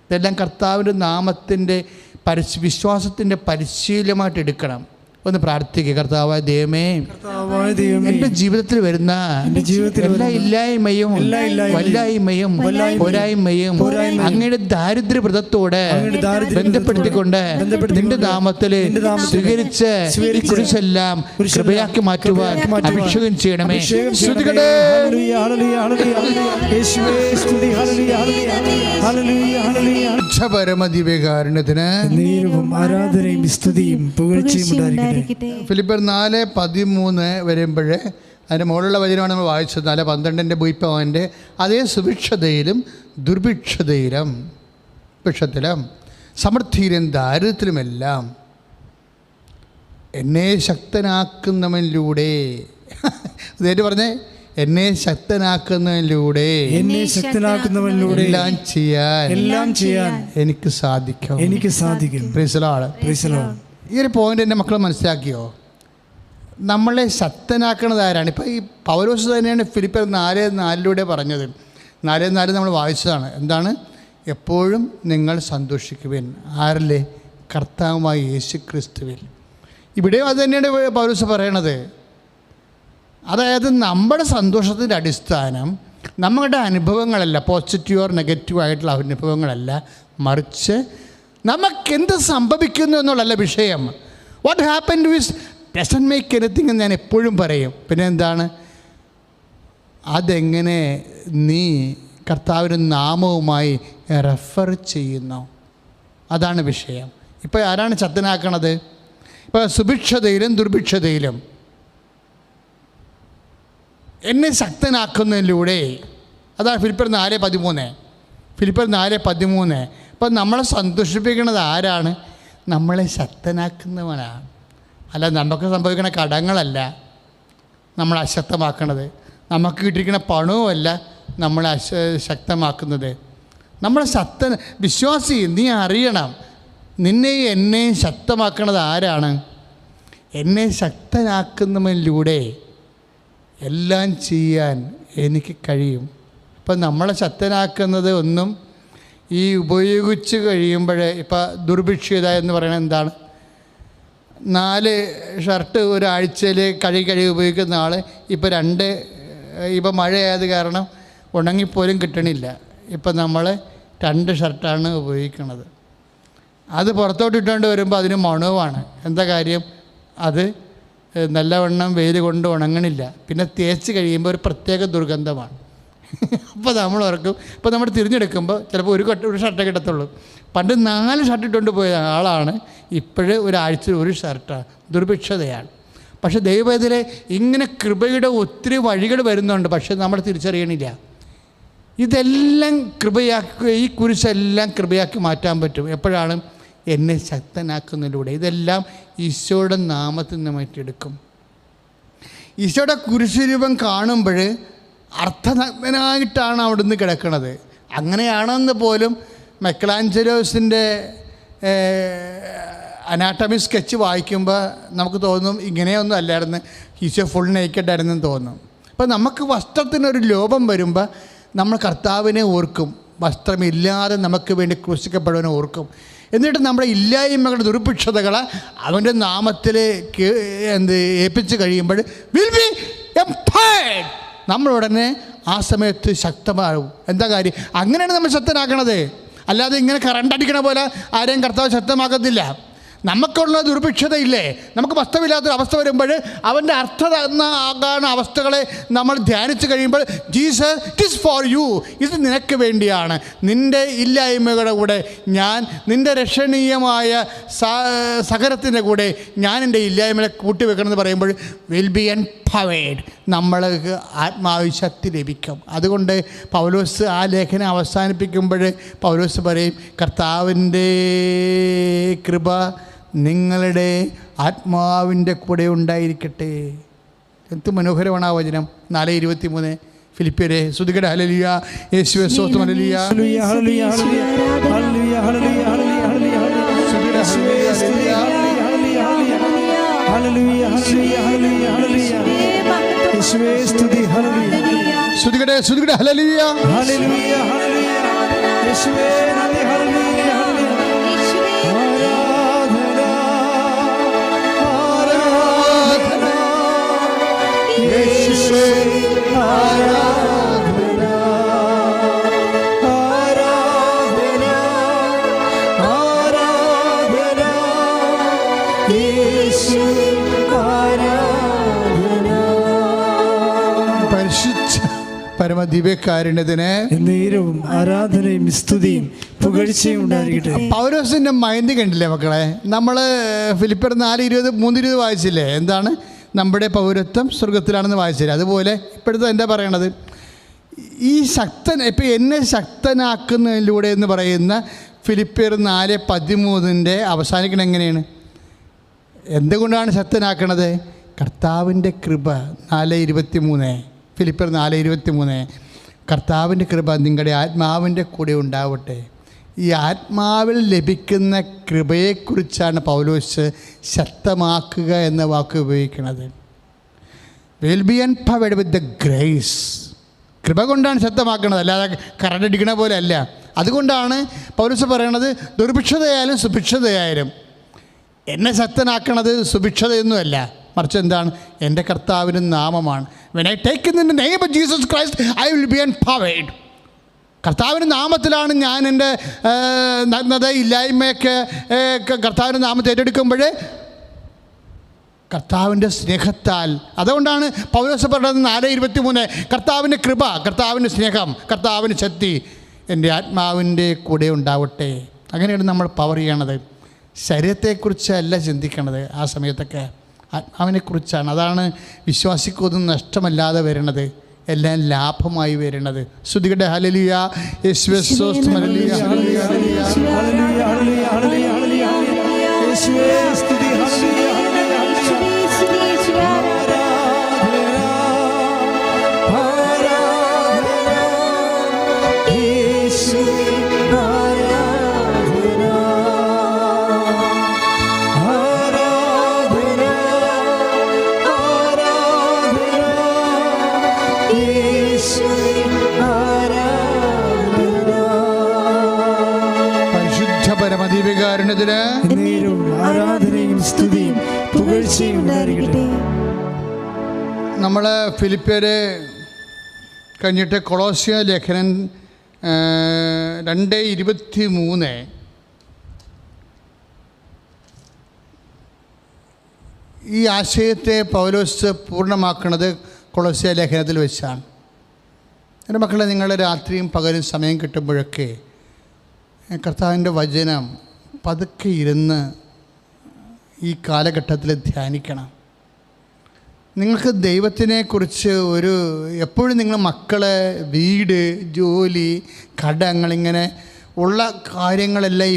S1: ഇതെല്ലാം കർത്താവിൻ്റെ നാമത്തിൻ്റെ വിശ്വാസത്തിൻ്റെ പരിശീലനമായിട്ട് എടുക്കണം. ഒന്ന് പ്രാർത്ഥിക്കുക. കർത്താവായ ദൈവമേ, എൻ്റെ ജീവിതത്തിൽ വരുന്ന എല്ലാ ഇല്ലായ്മയും വല്ലായ്മയും പോരായ്മയും അങ്ങയുടെ ദാരിദ്ര്യവ്രതത്തോടെ ബന്ധപ്പെടുത്തിക്കൊണ്ട് നിന്റെ നാമത്തിൽ സ്വീകരിച്ച് കുരിശെല്ലാം കൃപയാക്കി മാറ്റുവാൻ അഭിഷേകം ചെയ്യണമേ. പരമദിവ്യകാരുണ്യത്തിന്
S2: ആരാധനയും സ്തുതിയും പുകഴ്ചയും ഉണ്ടായിരിക്കട്ടെ.
S1: ഫിലിപ്പിയർ 4:13 വരുമ്പോഴേ അതിൻ്റെ മുകളിലുള്ള വചനമാണ് നമ്മൾ വായിച്ചത്. 4:12 ബുയിപ്പവൻ്റെ അതേ സുഭിക്ഷതയിലും ദുർഭിക്ഷതയിലും സമൃദ്ധിയിലും ദാരിദ്ര്യത്തിലുമെല്ലാം എന്നെ ശക്തനാക്കുന്നവനിലൂടെ. ഇതേറ്റ് പറഞ്ഞേ, എന്നെ ശക്തനാക്കുന്നതിലൂടെ എല്ലാം ചെയ്യാൻ എനിക്ക് സാധിക്കും. Price the Lord. ഈ ഒരു പോയിന്റ് എൻ്റെ മക്കൾ മനസ്സിലാക്കിയോ? നമ്മളെ ശക്തനാക്കുന്നത് ആരാണ്? ഇപ്പോൾ ഈ പൗലോസ് തന്നെയാണ് ഫിലിപ്പിയർ 4:4 പറഞ്ഞത്. 4:4 നമ്മൾ വായിച്ചതാണ്. എന്താണ്? എപ്പോഴും നിങ്ങൾ സന്തോഷിക്കുവിൻ. ആരല്ലേ? കർത്താവായ യേശു ക്രിസ്തുവിൽ. ഇവിടെയും അത് തന്നെയാണ് പൗലോസ് പറയണത്. അതായത് നമ്മുടെ സന്തോഷത്തിൻ്റെ അടിസ്ഥാനം നമ്മുടെ അനുഭവങ്ങളല്ല, പോസിറ്റീവ് ഓർ നെഗറ്റീവ് ആയിട്ടുള്ള അനുഭവങ്ങളല്ല, മറിച്ച് നമുക്കെന്ത് സംഭവിക്കുന്നു എന്നുള്ളതല്ല വിഷയം. What happen two is doesn't make anything എന്ന് ഞാൻ എപ്പോഴും പറയും. പിന്നെ എന്താണ്? അതെങ്ങനെ നീ കർത്താവിൻ്റെ നാമവുമായി റെഫർ ചെയ്യുന്നു, അതാണ് വിഷയം. ഇപ്പോൾ ആരാണ് ശക്തനാക്കണത്? ഇപ്പോൾ സുഭിക്ഷതയിലും ദുർഭിക്ഷതയിലും എന്നെ ശക്തനാക്കുന്നതിലൂടെ. അതാണ് ഫിലിപ്പിയർ 4:13. ഫിലിപ്പിയർ 4:13. അപ്പം നമ്മളെ സന്തോഷിപ്പിക്കുന്നത് ആരാണ്? നമ്മളെ ശക്തനാക്കുന്നവനാണ്. അല്ല, നമുക്ക് സംഭവിക്കുന്ന കടങ്ങളല്ല നമ്മളെ അശക്തമാക്കുന്നത്, നമുക്ക് കിട്ടിയിരിക്കുന്ന പണവുമല്ല നമ്മളെ ശക്തമാക്കുന്നത്. നമ്മളെ വിശ്വാസി, നീ അറിയണം, നിന്നെയും എന്നെയും ശക്തമാക്കുന്നത് ആരാണ്? എന്നെ ശക്തനാക്കുന്നതിലൂടെ എല്ലാം ചെയ്യാൻ എനിക്ക് കഴിയും. ഇപ്പം നമ്മളെ ശക്തനാക്കുന്നത് ഒന്നും ഈ ഉപയോഗിച്ച് കഴിയുമ്പോൾ, ഇപ്പം ദുർഭിക്ഷത എന്ന് പറയുന്നത് എന്താണ്? 4 ഷർട്ട് ഒരാഴ്ചയിൽ കഴുകി ഉപയോഗിക്കുന്ന ആൾ ഇപ്പം മഴയായത് കാരണം ഉണങ്ങിപ്പോലും കിട്ടണില്ല. ഇപ്പം നമ്മൾ 2 ഷർട്ടാണ് ഉപയോഗിക്കുന്നത്. അത് പുറത്തോട്ട് ഇട്ടുകൊണ്ട് വരുമ്പോൾ അതിന് മണവുമാണ്. എന്താ കാര്യം? അത് നല്ലവണ്ണം വെയിൽ കൊണ്ട് ഉണങ്ങണില്ല. പിന്നെ തേച്ച് കഴിയുമ്പോൾ ഒരു പ്രത്യേക ദുർഗന്ധമാണ്. അപ്പോൾ നമ്മൾ ഓർക്കും, ഇപ്പോൾ നമ്മൾ തിരിഞ്ഞെടുക്കുമ്പോൾ ചിലപ്പോൾ ഒരു ഷർട്ടേ കിട്ടത്തുള്ളൂ. പണ്ട് 4 ഷർട്ട് ഇട്ടുകൊണ്ട് പോയ ആളാണ് ഇപ്പോഴ് ഒരാഴ്ച 1 ഷർട്ടാണ്. ദുർഭിക്ഷതയാണ്. പക്ഷേ ദൈവത്തിലെ ഇങ്ങനെ കൃപയുടെ ഒത്തിരി വഴികൾ വരുന്നുണ്ട്. പക്ഷേ നമ്മൾ തിരിച്ചറിയണില്ല. ഇതെല്ലാം കൃപയാക്കുക, ഈ കുരിശെല്ലാം കൃപയാക്കി മാറ്റാൻ പറ്റും. എപ്പോഴാണ്? എന്നെ ശക്തനാക്കുന്നതിലൂടെ. ഇതെല്ലാം ഈശോയുടെ നാമത്തിൽ നിന്ന് മാറ്റിയെടുക്കും. ഈശോയുടെ കുരിശ് രൂപം കാണുമ്പോൾ അർത്ഥനഗ്നനായിട്ടാണ് അവിടുന്ന് കിടക്കുന്നത്. അങ്ങനെയാണെന്ന് പോലും മൈക്കലാഞ്ചലോസിൻ്റെ അനാട്ടമി സ്കെച്ച് വായിക്കുമ്പോൾ നമുക്ക് തോന്നും ഇങ്ങനെയൊന്നും അല്ലായിരുന്നു, ഈശോ ഫുൾ നേക്കഡായിരുന്നെന്ന് തോന്നും. അപ്പോൾ നമുക്ക് വസ്ത്രത്തിനൊരു ലോപം വരുമ്പോൾ നമ്മൾ കർത്താവിനെ ഓർക്കും. വസ്ത്രമില്ലാതെ നമുക്ക് വേണ്ടി ക്രൂശിക്കപ്പെടുവാനെ ഓർക്കും. എന്നിട്ട് നമ്മുടെ ഇല്ലായ്മകളുടെ ദുർഭിക്ഷതകളെ അവൻ്റെ നാമത്തിൽ ഏൽപ്പിച്ച് കഴിയുമ്പോൾ വിൽ ബി എംപയർഡ്. നമ്മളുടനെ ആ സമയത്ത് ശക്തമാകും. എന്താ കാര്യം? അങ്ങനെയാണ് നമ്മൾ ശക്തനാക്കണത്. അല്ലാതെ ഇങ്ങനെ കറണ്ടടിക്കണ പോലെ ആരെയും കർത്താവ് ശക്തമാക്കത്തില്ല. നമുക്കുള്ള ദുർഭിക്ഷതയില്ലേ, നമുക്ക് വസ്ത്രമില്ലാത്തൊരു അവസ്ഥ വരുമ്പോൾ അവൻ്റെ അർത്ഥമാകുന്ന അവസ്ഥകളെ നമ്മൾ ധ്യാനിച്ച് കഴിയുമ്പോൾ Jesus it is for you, ഇത് നിനക്ക് വേണ്ടിയാണ്. നിൻ്റെ ഇല്ലായ്മകളുടെ കൂടെ ഞാൻ, നിൻ്റെ രക്ഷണീയമായ സകലത്തിൻ്റെ കൂടെ ഞാൻ എൻ്റെ ഇല്ലായ്മകളെ കൂട്ടിവെക്കണമെന്ന് പറയുമ്പോൾ വിൽ ബി എംപവേർഡ്. നമ്മൾക്ക് ആത്മാവ് ശക്തി ലഭിക്കും. അതുകൊണ്ട് പൗലോസ് ആ ലേഖനം അവസാനിപ്പിക്കുമ്പോൾ പൗലോസ് പറയും, കർത്താവിൻ്റെ കൃപ നിങ്ങളുടെ ആത്മാവിൻ്റെ കൂടെ ഉണ്ടായിരിക്കട്ടെ. എന്ത് മനോഹരമാണ് ആ വചനം. 4:23 ഫിലിപ്പിയരെ സ്തുതിക്കട്ടെ. ഹല്ലേലൂയ. യേശുവേ സ്തോത്രം. Hallelujah.
S2: Hallelujah. Hallelujah. Hallelujah. Hallelujah. യേശുവേ സ്തുതി. ഹല്ലേലൂയ.
S1: സ്തുതിക്കട്ടെ. സ്തുതിക്കട്ടെ. ഹല്ലേലൂയ.
S2: ഹല്ലേലൂയ. ഹല്ലേലൂയ. യേശുവേ നന്ദി. ഹല്ലേലൂയ.
S1: പരമദിവ്യകാരുണ്യത്തിന്
S2: നേരവും ആരാധനയും സ്തുതിയും പുകഴ്ചയും ഉണ്ടായിരിക്കട്ടെ.
S1: പൗലോസിൻ്റെ മൈൻഡ് കണ്ടില്ലേ മക്കളെ? നമ്മൾ ഫിലിപ്പിയർ 4:20 വായിച്ചില്ലേ? എന്താണ്? നമ്മുടെ പൗരത്വം സ്വർഗത്തിലാണെന്ന് വായിച്ചില്ലേ? അതുപോലെ ഇപ്പോഴത്തെ എന്താ പറയണത്? ഈ ഇപ്പം എന്നെ ശക്തനാക്കുന്നതിലൂടെ എന്ന് പറയുന്ന ഫിലിപ്പിയർ 4:13 അവസാനിക്കണം എങ്ങനെയാണ്? എന്തുകൊണ്ടാണ് ശക്തനാക്കണത്? കർത്താവിൻ്റെ കൃപ. 4:23 ഫിലിപ്പിയർ 4:23 കർത്താവിൻ്റെ കൃപ നിങ്ങളുടെ ആത്മാവിൻ്റെ കൂടെ ഉണ്ടാവട്ടെ. ഈ ആത്മാവിൽ ലഭിക്കുന്ന കൃപയെക്കുറിച്ചാണ് പൗലോസ് ശക്തമാക്കുക എന്ന വാക്ക് ഉപയോഗിക്കുന്നത്. Will be empowered with the grace. കൃപ കൊണ്ടാണ് ശക്തമാക്കുന്നത്, അല്ലാതെ കറണ്ടടിക്കണ പോലെ അല്ല. അതുകൊണ്ടാണ് പൗലോസ് പറയണത്, ദുർഭിക്ഷതയായാലും സുഭിക്ഷതയായാലും എന്നെ ശക്തനാക്കണത് സുഭിക്ഷതയൊന്നുമല്ല, മറിച്ച് എന്താണ്? എൻ്റെ കർത്താവിൻ്റെ നാമമാണ്. When I take in the name of Jesus Christ, I will be empowered. കർത്താവിൻ്റെ നാമത്തിലാണ് ഞാൻ എൻ്റെ നഗ്നത ഇല്ലായ്മയൊക്കെ കർത്താവിൻ്റെ നാമത്തെ ഏറ്റെടുക്കുമ്പോൾ കർത്താവിൻ്റെ സ്നേഹത്താൽ. അതുകൊണ്ടാണ് പൗലോസ് പറയുന്നത് 4:23 കർത്താവിൻ്റെ കൃപ, കർത്താവിൻ്റെ സ്നേഹം, കർത്താവിൻ്റെ ശക്തി എൻ്റെ ആത്മാവിൻ്റെ കൂടെ ഉണ്ടാവട്ടെ. അങ്ങനെയാണ് നമ്മൾ പവർ ചെയ്യണത്. ശരീരത്തെക്കുറിച്ചല്ല ചിന്തിക്കണത് ആ സമയത്തൊക്കെ, ആത്മാവിനെക്കുറിച്ചാണ്. അതാണ് വിശ്വാസിക്കൊന്നും നഷ്ടമല്ലാതെ വരണത്, എല്ലാം ലാഭമായി വരണത്. സ്തുതിക്കട്ടെ. ഹല്ലേലൂയ. യേശുവേ സ്തോത്രം. Hallelujah. Hallelujah.
S2: Hallelujah. Hallelujah. Hallelujah. യേശുവേ സ്തുതി. ഹല്ലേലൂയ.
S1: പരമദിവ്യകാരുണ്യത്തിന്
S2: ആരാധനയും സ്തുതിയും പുകഴ്ചയും ഉണ്ടായിരിക്കട്ടെ.
S1: നമ്മൾ ഫിലിപ്പിയരെ കഴിഞ്ഞിട്ട് കൊളോസ്യ ലേഖനം 2:23 ഈ ആശയത്തെ പൗലോസ് പൂർണ്ണമാക്കുന്നത് കൊളോസ്യ ലേഖനത്തിൽ വെച്ചാണ്. എൻ്റെ മക്കളെ, നിങ്ങൾ രാത്രിയും പകലും സമയം കിട്ടുമ്പോഴൊക്കെ കർത്താവിൻ്റെ വചനം പതുക്കെ ഇരുന്ന് ഈ കാലഘട്ടത്തിൽ ധ്യാനിക്കണം. നിങ്ങൾക്ക് ദൈവത്തിനെക്കുറിച്ച് എപ്പോഴും നിങ്ങൾ മക്കളെ, വീട്, ജോലി, കടങ്ങളിങ്ങനെ ഉള്ള കാര്യങ്ങളെല്ലാം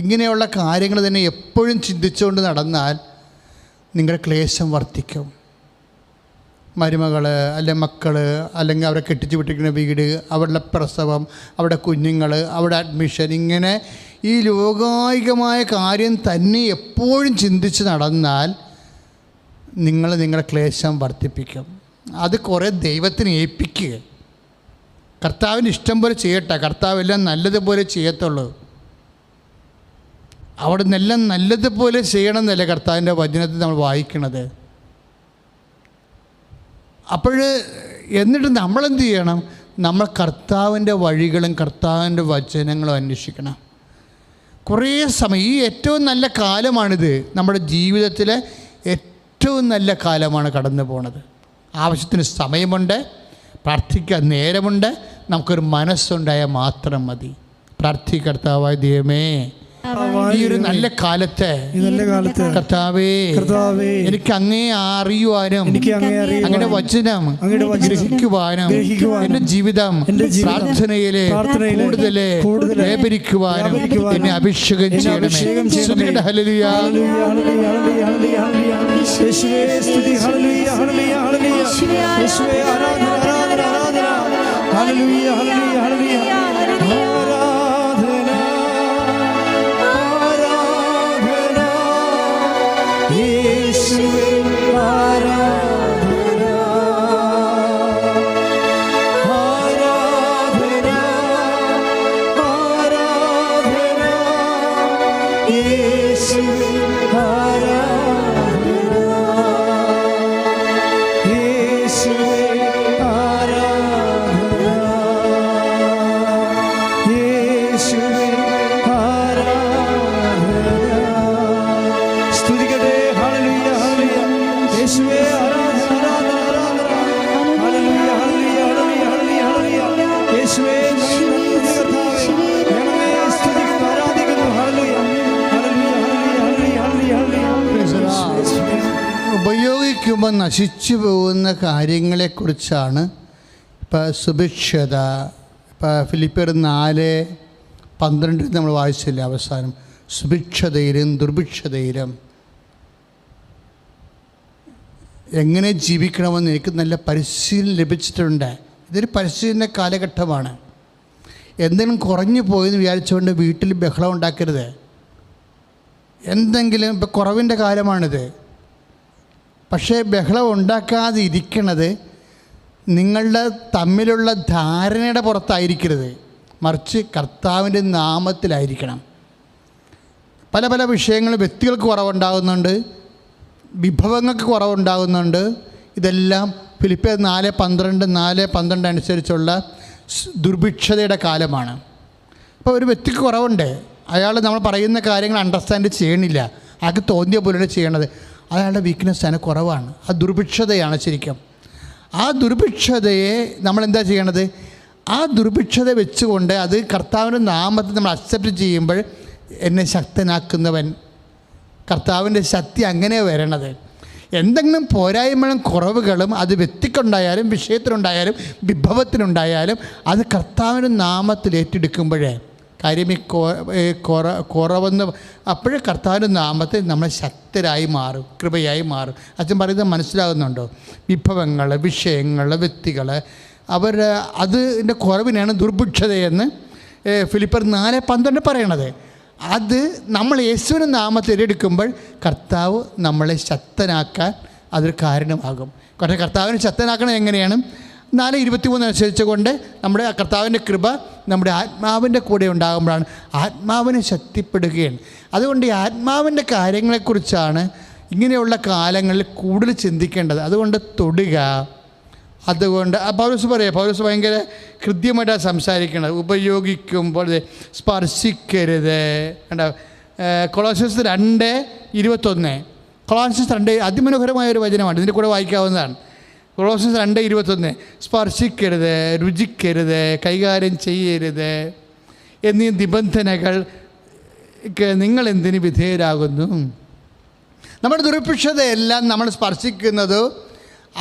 S1: ഇങ്ങനെയുള്ള കാര്യങ്ങൾ തന്നെ എപ്പോഴും ചിന്തിച്ചുകൊണ്ട് നടന്നാൽ നിങ്ങളുടെ ക്ലേശം വർദ്ധിക്കും. മരുമകൾ അല്ലെങ്കിൽ മക്കൾ, അല്ലെങ്കിൽ അവരെ കെട്ടിച്ചു വിട്ടിരിക്കുന്ന വീട്, അവരുടെ പ്രസവം, അവരുടെ കുഞ്ഞുങ്ങൾ, അവരുടെ അഡ്മിഷൻ, ഇങ്ങനെ ഈ ലോകായികമായ കാര്യം തന്നെ എപ്പോഴും ചിന്തിച്ച് നടന്നാൽ നിങ്ങളുടെ ക്ലേശം വർദ്ധിപ്പിക്കും. അത് കുറേ ദൈവത്തിന് ഏൽപ്പിക്കുക. കർത്താവിന് ഇഷ്ടം പോലെ ചെയ്യട്ടെ. കർത്താവ് എല്ലാം നല്ലതുപോലെ ചെയ്യത്തുള്ളൂ. അവിടെ നിന്നെല്ലാം നല്ലതുപോലെ ചെയ്യണമെന്നല്ലേ കർത്താവിൻ്റെ വചനത്തിൽ നമ്മൾ വായിക്കണത്. എന്നിട്ട് നമ്മളെന്ത് ചെയ്യണം? നമ്മൾ കർത്താവിൻ്റെ വഴികളും കർത്താവിൻ്റെ വചനങ്ങളും അന്വേഷിക്കണം. കുറേ സമയം, ഈ ഏറ്റവും നല്ല കാലമാണിത്. നമ്മുടെ ജീവിതത്തിലെ ഏറ്റവും നല്ല കാലമാണ് കടന്നു പോണത്. ആവശ്യത്തിന് സമയമുണ്ട്, പ്രാർത്ഥിക്കാൻ നേരമുണ്ട്, നമുക്കൊരു മനസ്സുണ്ടായാൽ മാത്രം മതി. കർത്താവായ ദൈവമേ, ഈ ഒരു നല്ല കാലത്തെ കർത്താവേ, എനിക്ക് അങ്ങേ അറിയുവാനും അങ്ങയുടെ വചനം ഗ്രഹിക്കുവാനും എൻ്റെ ജീവിതം പ്രാർത്ഥനയിലെ കൂടുതൽ വ്യാപരിക്കുവാനും എന്നെ അഭിഷേകം ചെയ്യണമേ. ഹല്ലേലൂയ,
S2: യേശുവേ സ്തുതി, ഹല്ലേലൂയ, ഹല്ലേലൂയ, ഹല്ലേലൂയ, യേശുവേ ആരാധന, ആരാധന, ആരാധന, ഹല്ലേലൂയ, ഹല്ലേലൂയ, ഹല്ലേലൂയ, ആരാധന, ആരാധന, യേശുവേ ആരാധന, ആരാധന, ആരാധന, യേശുവേ
S1: ഉപയോഗിക്കുമ്പോൾ നശിച്ചു പോകുന്ന കാര്യങ്ങളെക്കുറിച്ചാണ് ഇപ്പോൾ സുഭിക്ഷത. ഇപ്പോൾ ഫിലിപ്പിയർ 4:12 നമ്മൾ വായിച്ചില്ലേ അവസാനം? സുഭിക്ഷതയിലും ദുർഭിക്ഷതയിലും എങ്ങനെ ജീവിക്കണമെന്ന് എനിക്ക് നല്ല പരിശീലനം ലഭിച്ചിട്ടുണ്ട്. ഇതൊരു പരിശീലന കാലഘട്ടമാണ്. എന്തെങ്കിലും കുറഞ്ഞു പോയെന്ന് വിചാരിച്ചുകൊണ്ട് വീട്ടിൽ ബഹളം ഉണ്ടാക്കരുത്. എന്തെങ്കിലും ഇപ്പോൾ കുറവിൻ്റെ കാലമാണിത്. പക്ഷേ ബഹളം ഉണ്ടാക്കാതെ ഇരിക്കണത് നിങ്ങളുടെ തമ്മിലുള്ള ധാരണയുടെ പുറത്തായിരിക്കരുത്, മറിച്ച് കർത്താവിൻ്റെ നാമത്തിലായിരിക്കണം. പല പല വിഷയങ്ങൾ വ്യക്തികൾക്ക് കുറവുണ്ടാകുന്നുണ്ട്, വിഭവങ്ങൾക്ക് കുറവുണ്ടാകുന്നുണ്ട്. ഇതെല്ലാം ഫിലിപ്പിയർ 4:12 അനുസരിച്ചുള്ള ദുർഭിക്ഷതയുടെ കാലമാണ്. അപ്പോൾ ഒരു വ്യക്തിക്ക് കുറവുണ്ട്, അയാൾ നമ്മൾ പറയുന്ന കാര്യങ്ങൾ അണ്ടർസ്റ്റാൻഡ് ചെയ്യണില്ല, അയാൾക്ക് തോന്നിയ പോലെ ചെയ്യണത്, അയാളുടെ വീക്ക്നെസ്സാണ്, കുറവാണ്. ആ ദുർഭിക്ഷതയാണ് ശരിക്കും. ആ ദുർഭിക്ഷതയെ നമ്മളെന്താ ചെയ്യണത്? ആ ദുർഭിക്ഷത വെച്ചുകൊണ്ട് അത് കർത്താവിൻ്റെ നാമത്തിൽ നമ്മൾ അക്സെപ്റ്റ് ചെയ്യുമ്പോൾ എന്നെ ശക്തനാക്കുന്നവൻ, കർത്താവിൻ്റെ ശക്തി അങ്ങനെ വരണത്. എന്തെങ്കിലും പോരായ്മകളും കുറവുകളും അത് വ്യക്തിക്കുണ്ടായാലും വിഷയത്തിനുണ്ടായാലും വിഭവത്തിനുണ്ടായാലും അത് കർത്താവിൻ്റെ നാമത്തിൽ ഏറ്റെടുക്കുമ്പോഴേ കാര്യം കുറവെന്ന് അപ്പോഴേ കർത്താവിൻ്റെ നാമത്തിൽ നമ്മൾ ശക്തരായി മാറും, കൃപയായി മാറും. അച്ഛൻ പറയുന്നത് മനസ്സിലാകുന്നുണ്ടോ? വിഭവങ്ങൾ, വിഷയങ്ങൾ, വ്യക്തികൾ, അതിൻ്റെ കുറവിനാണ് ദുർഭിക്ഷതയെന്ന് ഫിലിപ്പിയർ 4:12 പറയണത്. അത് നമ്മൾ യേശുവിൻ്റെ നാമത്തിൽ എടുക്കുമ്പോൾ കർത്താവ് നമ്മളെ ശക്തനാക്കാൻ അതൊരു കാരണമാകും. പക്ഷേ കർത്താവിനെ ശക്തനാക്കണത് എങ്ങനെയാണ്? 4:23 അനുസരിച്ച് കൊണ്ട് നമ്മുടെ കർത്താവിൻ്റെ കൃപ നമ്മുടെ ആത്മാവിൻ്റെ കൂടെ ഉണ്ടാകുമ്പോഴാണ് ആത്മാവിനെ ശക്തിപ്പെടുകയാണ്. അതുകൊണ്ട് ഈ ആത്മാവിൻ്റെ കാര്യങ്ങളെക്കുറിച്ചാണ് ഇങ്ങനെയുള്ള കാലങ്ങളിൽ കൂടുതൽ ചിന്തിക്കേണ്ടത്. അതുകൊണ്ട് തൊടുക. അതുകൊണ്ട് പൗലോസ് പറയാം, പൗലോസ് ഭയങ്കര കൃത്യമായിട്ടാണ് സംസാരിക്കുന്നത്. ഉപയോഗിക്കുമ്പോൾ സ്പർശിക്കരുത്. കണ്ടോ, കൊളോസ്യസ് 2:21. കൊളോസ്യസ് 2 അതിമനോഹരമായൊരു വചനമാണ്, ഇതിൻ്റെ കൂടെ വായിക്കാവുന്നതാണ്. കൊളോസ്യസ് 2:21 സ്പർശിക്കരുത്, രുചിക്കരുത്, കൈകാര്യം ചെയ്യരുത് എന്നീ നിബന്ധനകൾ നിങ്ങൾ എന്തിന് വിധേയരാകുന്നു? നമ്മുടെ ദുർഭിക്ഷതയെല്ലാം നമ്മൾ സ്പർശിക്കുന്നതോ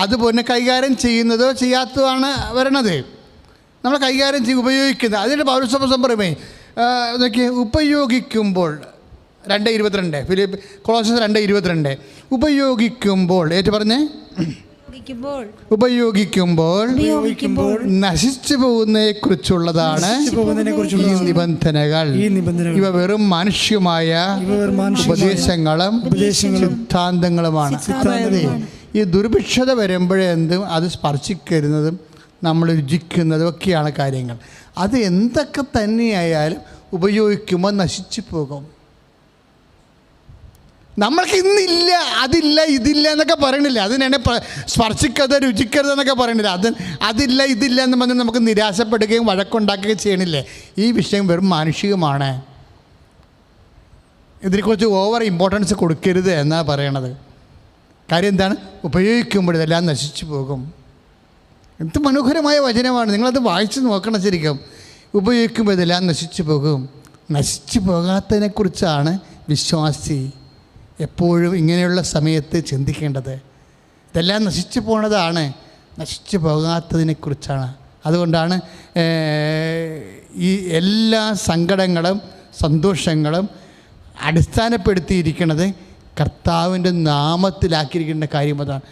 S1: അതുപോലെ കൈകാര്യം ചെയ്യുന്നതോ ചെയ്യാത്തതാണ് വരണത്. നമ്മൾ കൈകാര്യം ഉപയോഗിക്കുന്നത്. അതിൻ്റെ പൗരസഭ പറയുമേ നോക്കിയേ, ഉപയോഗിക്കുമ്പോൾ 2:22 കൊളോസ്യസ് 2:22 ഉപയോഗിക്കുമ്പോൾ ഏറ്റു പറഞ്ഞേ, ഉപയോഗിക്കുമ്പോൾ നശിച്ചു പോകുന്നതിനെ കുറിച്ചുള്ളതാണ് ഈ നിബന്ധനകൾ. ഇവ വെറും മാനുഷികമായ ഉപദേശങ്ങളും സിദ്ധാന്തങ്ങളുമാണ്. അതായത് ഈ ദുർഭിക്ഷത വരുമ്പോഴെന്തും അത് സ്പർശിക്കരുന്നതും നമ്മൾ രുചിക്കുന്നതും ഒക്കെയാണ് കാര്യങ്ങൾ. അത് എന്തൊക്കെ തന്നെയായാലും ഉപയോഗിക്കുമ്പോൾ നശിച്ചു പോകും. നമ്മൾക്ക് ഇന്നില്ല, അതില്ല, ഇതില്ല എന്നൊക്കെ പറയണില്ല. അതിനെ സ്പർശിക്കരുത്, രുചിക്കരുത് എന്നൊക്കെ പറയണില്ല. അതില്ല, ഇതില്ല എന്ന് പറഞ്ഞാൽ നമുക്ക് നിരാശപ്പെടുകയും വഴക്കുണ്ടാക്കുകയും ചെയ്യണില്ലേ? ഈ വിഷയം വെറും മാനുഷികമാണ്. ഇതിനെക്കുറിച്ച് ഓവർ ഇമ്പോർട്ടൻസ് കൊടുക്കരുത് എന്നാണ് പറയണത്. കാര്യം എന്താണ്? ഉപയോഗിക്കുമ്പോൾ ഇതെല്ലാം നശിച്ചു പോകും. എന്ത് മനോഹരമായ വചനമാണ്, നിങ്ങളത് വായിച്ച് നോക്കണം ശരിക്കും. ഉപയോഗിക്കുമ്പോൾ ഇതെല്ലാം നശിച്ചു പോകും. നശിച്ചു പോകാത്തതിനെക്കുറിച്ചാണ് വിശ്വാസി എപ്പോഴും ഇങ്ങനെയുള്ള സമയത്ത് ചിന്തിക്കേണ്ടത്. ഇതെല്ലാം നശിച്ചു പോണതാണ്, നശിച്ചു പോകാത്തതിനെക്കുറിച്ചാണ്. അതുകൊണ്ടാണ് ഈ എല്ലാ സങ്കടങ്ങളും സന്തോഷങ്ങളും അടിസ്ഥാനപ്പെടുത്തിയിരിക്കുന്നത് കർത്താവിൻ്റെ നാമത്തിലാക്കിയിരിക്കേണ്ട കാര്യം അതാണ്.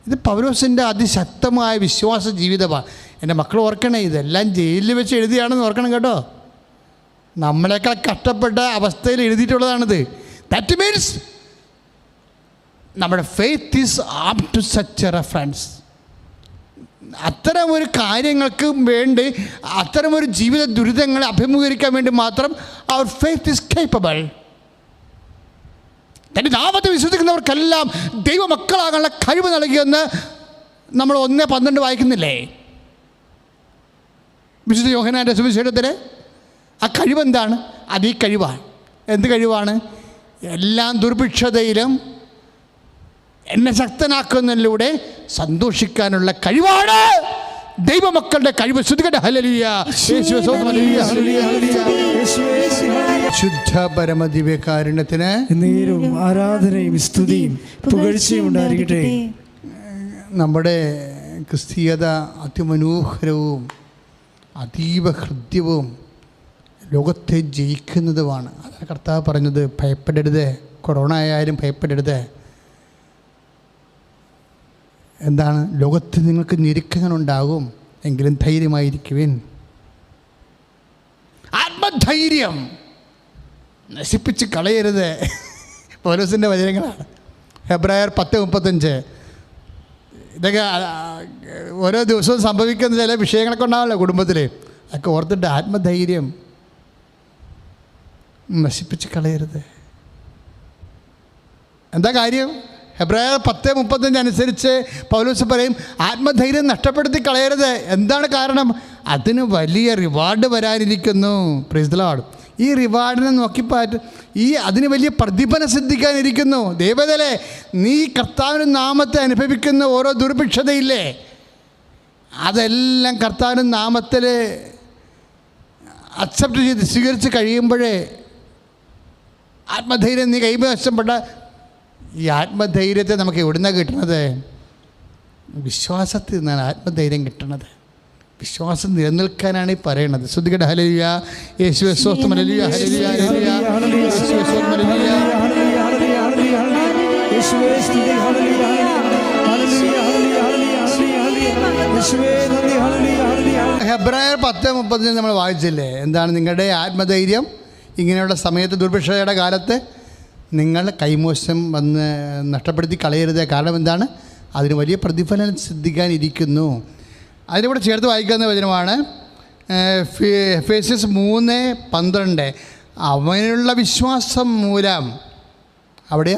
S1: ഇത് പൗലോസിൻ്റെ അതിശക്തമായ വിശ്വാസ ജീവിതമാണ്. എൻ്റെ മക്കൾ ഓർക്കണേ, ഇതെല്ലാം ജയിലിൽ വെച്ച് എഴുതിയാണെന്ന് ഓർക്കണം കേട്ടോ. നമ്മളെക്കാൾ കഷ്ടപ്പെട്ട അവസ്ഥയിൽ എഴുതിയിട്ടുള്ളതാണിത്. ദാറ്റ് മീൻസ് നമ്മുടെ faith is apt to such a reference. അത്തരം ഒരു കാര്യങ്ങൾക്ക് വേണ്ടി, അത്തരമൊരു ജീവിത ദുരിതങ്ങളെ അഭിമുഖീകരിക്കാൻ വേണ്ടി മാത്രം അവർ ഫെയ്ത്ത് ഈസ് കേപ്പബിൾ. തൻ്റെ നാമത്തെ വിശ്വസിക്കുന്നവർക്കെല്ലാം ദൈവമക്കളാകാനുള്ള കഴിവ് നൽകിയെന്ന് നമ്മൾ 1:12 വായിക്കുന്നില്ലേ? വിശുദ്ധ യോഹന്നാൻ്റെ സുവിശേഷത്തിൽ ആ കഴിവെന്താണ്? അത് ഈ കഴിവാണ്. എന്ത് കഴിവാണ്? എല്ലാം ദുർഭിക്ഷതയിലും എന്നെ ശക്തനാക്കുന്നതിലൂടെ സന്തോഷിക്കാനുള്ള കഴിവാണ് ദൈവമക്കളുടെ കഴിവ്. ശ്രുതികട്ടെ ഹല്ലേലൂയ. ശുദ്ധ പരമദിവ്യകാരുണ്യത്തിന്
S2: നേരും ആരാധനയും സ്തുതിയും പുകഴ്ചയും ഉണ്ടായിരിക്കട്ടെ.
S1: നമ്മുടെ ക്രിസ്തീയത അതിമനോഹരവും അതീവ ഹൃദ്യവും ലോകത്തെ ജയിക്കുന്നതുമാണ്. അതാണ് കർത്താവ് പറഞ്ഞത്, ഭയപ്പെടരുത്. കൊറോണ ആയാലും ഭയപ്പെടരുത്. എന്താണ്? ലോകത്ത് നിങ്ങൾക്ക് ഞെരുക്കങ്ങളുണ്ടാകും, എങ്കിലും ധൈര്യമായിരിക്കുവിൻ. ആത്മധൈര്യം നശിപ്പിച്ച് കളയരുത്. പൗലോസിൻ്റെ വചനങ്ങളാണ്. ഹെബ്രായർ 10:35. ഇതൊക്കെ ഓരോ ദിവസവും സംഭവിക്കുന്ന ചില വിഷയങ്ങളൊക്കെ ഉണ്ടാവില്ല കുടുംബത്തിൽ. അതൊക്കെ ഓർത്തിട്ട് ആത്മധൈര്യം നശിപ്പിച്ച് കളയരുത്. എന്താ കാര്യം? ഹെബ്രായർ 10:35 അനുസരിച്ച് പൗലോസ് പറയും, ആത്മധൈര്യം നഷ്ടപ്പെടുത്തി കളയരുത്. എന്താണ് കാരണം? അതിന് വലിയ റിവാർഡ് വരാനിരിക്കുന്നു. Praise the Lord. ഈ റിവാർഡിനെ നോക്കിപ്പാറ്റ് അതിന് വലിയ പ്രതിഫലം സിദ്ധിക്കാനിരിക്കുന്നു. ദൈവത്തിലെ നീ കർത്താവിൻ്റെ നാമത്തെ അനുഭവിക്കുന്ന ഓരോ ദുർഭിക്ഷതയില്ലേ, അതെല്ലാം കർത്താവിൻ്റെ നാമത്തിൽ അക്സെപ്റ്റ് ചെയ്ത് സ്വീകരിച്ച് കഴിയുമ്പോഴേ ആത്മധൈര്യം നീ കൈവശപ്പെട്ട ഈ ആത്മധൈര്യത്തെ നമുക്ക് എവിടുന്നാണ് കിട്ടുന്നത്? വിശ്വാസത്തിൽ നിന്നാണ് ആത്മധൈര്യം കിട്ടുന്നത്. വിശ്വാസം നിലനിൽക്കാനാണ് ഈ പറയണത്. ശ്രുതികട ഹല്ലേലൂയ. യേശുവേ സ്തോത്രം. Hallelujah hallelujah hallelujah. യേശുവേ സ്തോത്രം. ഹല്ലേലൂയ. യേശുവേ സ്തുതി. ഹല്ലേലൂയ ഹല്ലേലൂയ യേശുവേ നന്ദി. Hallelujah hallelujah. ഹെബ്രായർ 10:30 നമ്മൾ വായിച്ചില്ലേ? എന്താണ് നിങ്ങളുടെ ആത്മധൈര്യം? ഇങ്ങനെയുള്ള സമയത്ത്, ദുർഭിക്ഷതയുടെ കാലത്ത് നിങ്ങൾ കൈമോശം വന്ന് നഷ്ടപ്പെടുത്തി കളയരുത്. കാരണം എന്താണ്? അതിന് വലിയ പ്രതിഫലം സിദ്ധിക്കാനിരിക്കുന്നു. അതിൻ്റെ കൂടെ ചേർത്ത് വായിക്കുന്ന വചനമാണ് എഫേസ്യസ് 3:12. അവനുള്ള വിശ്വാസം മൂലം അവിടെ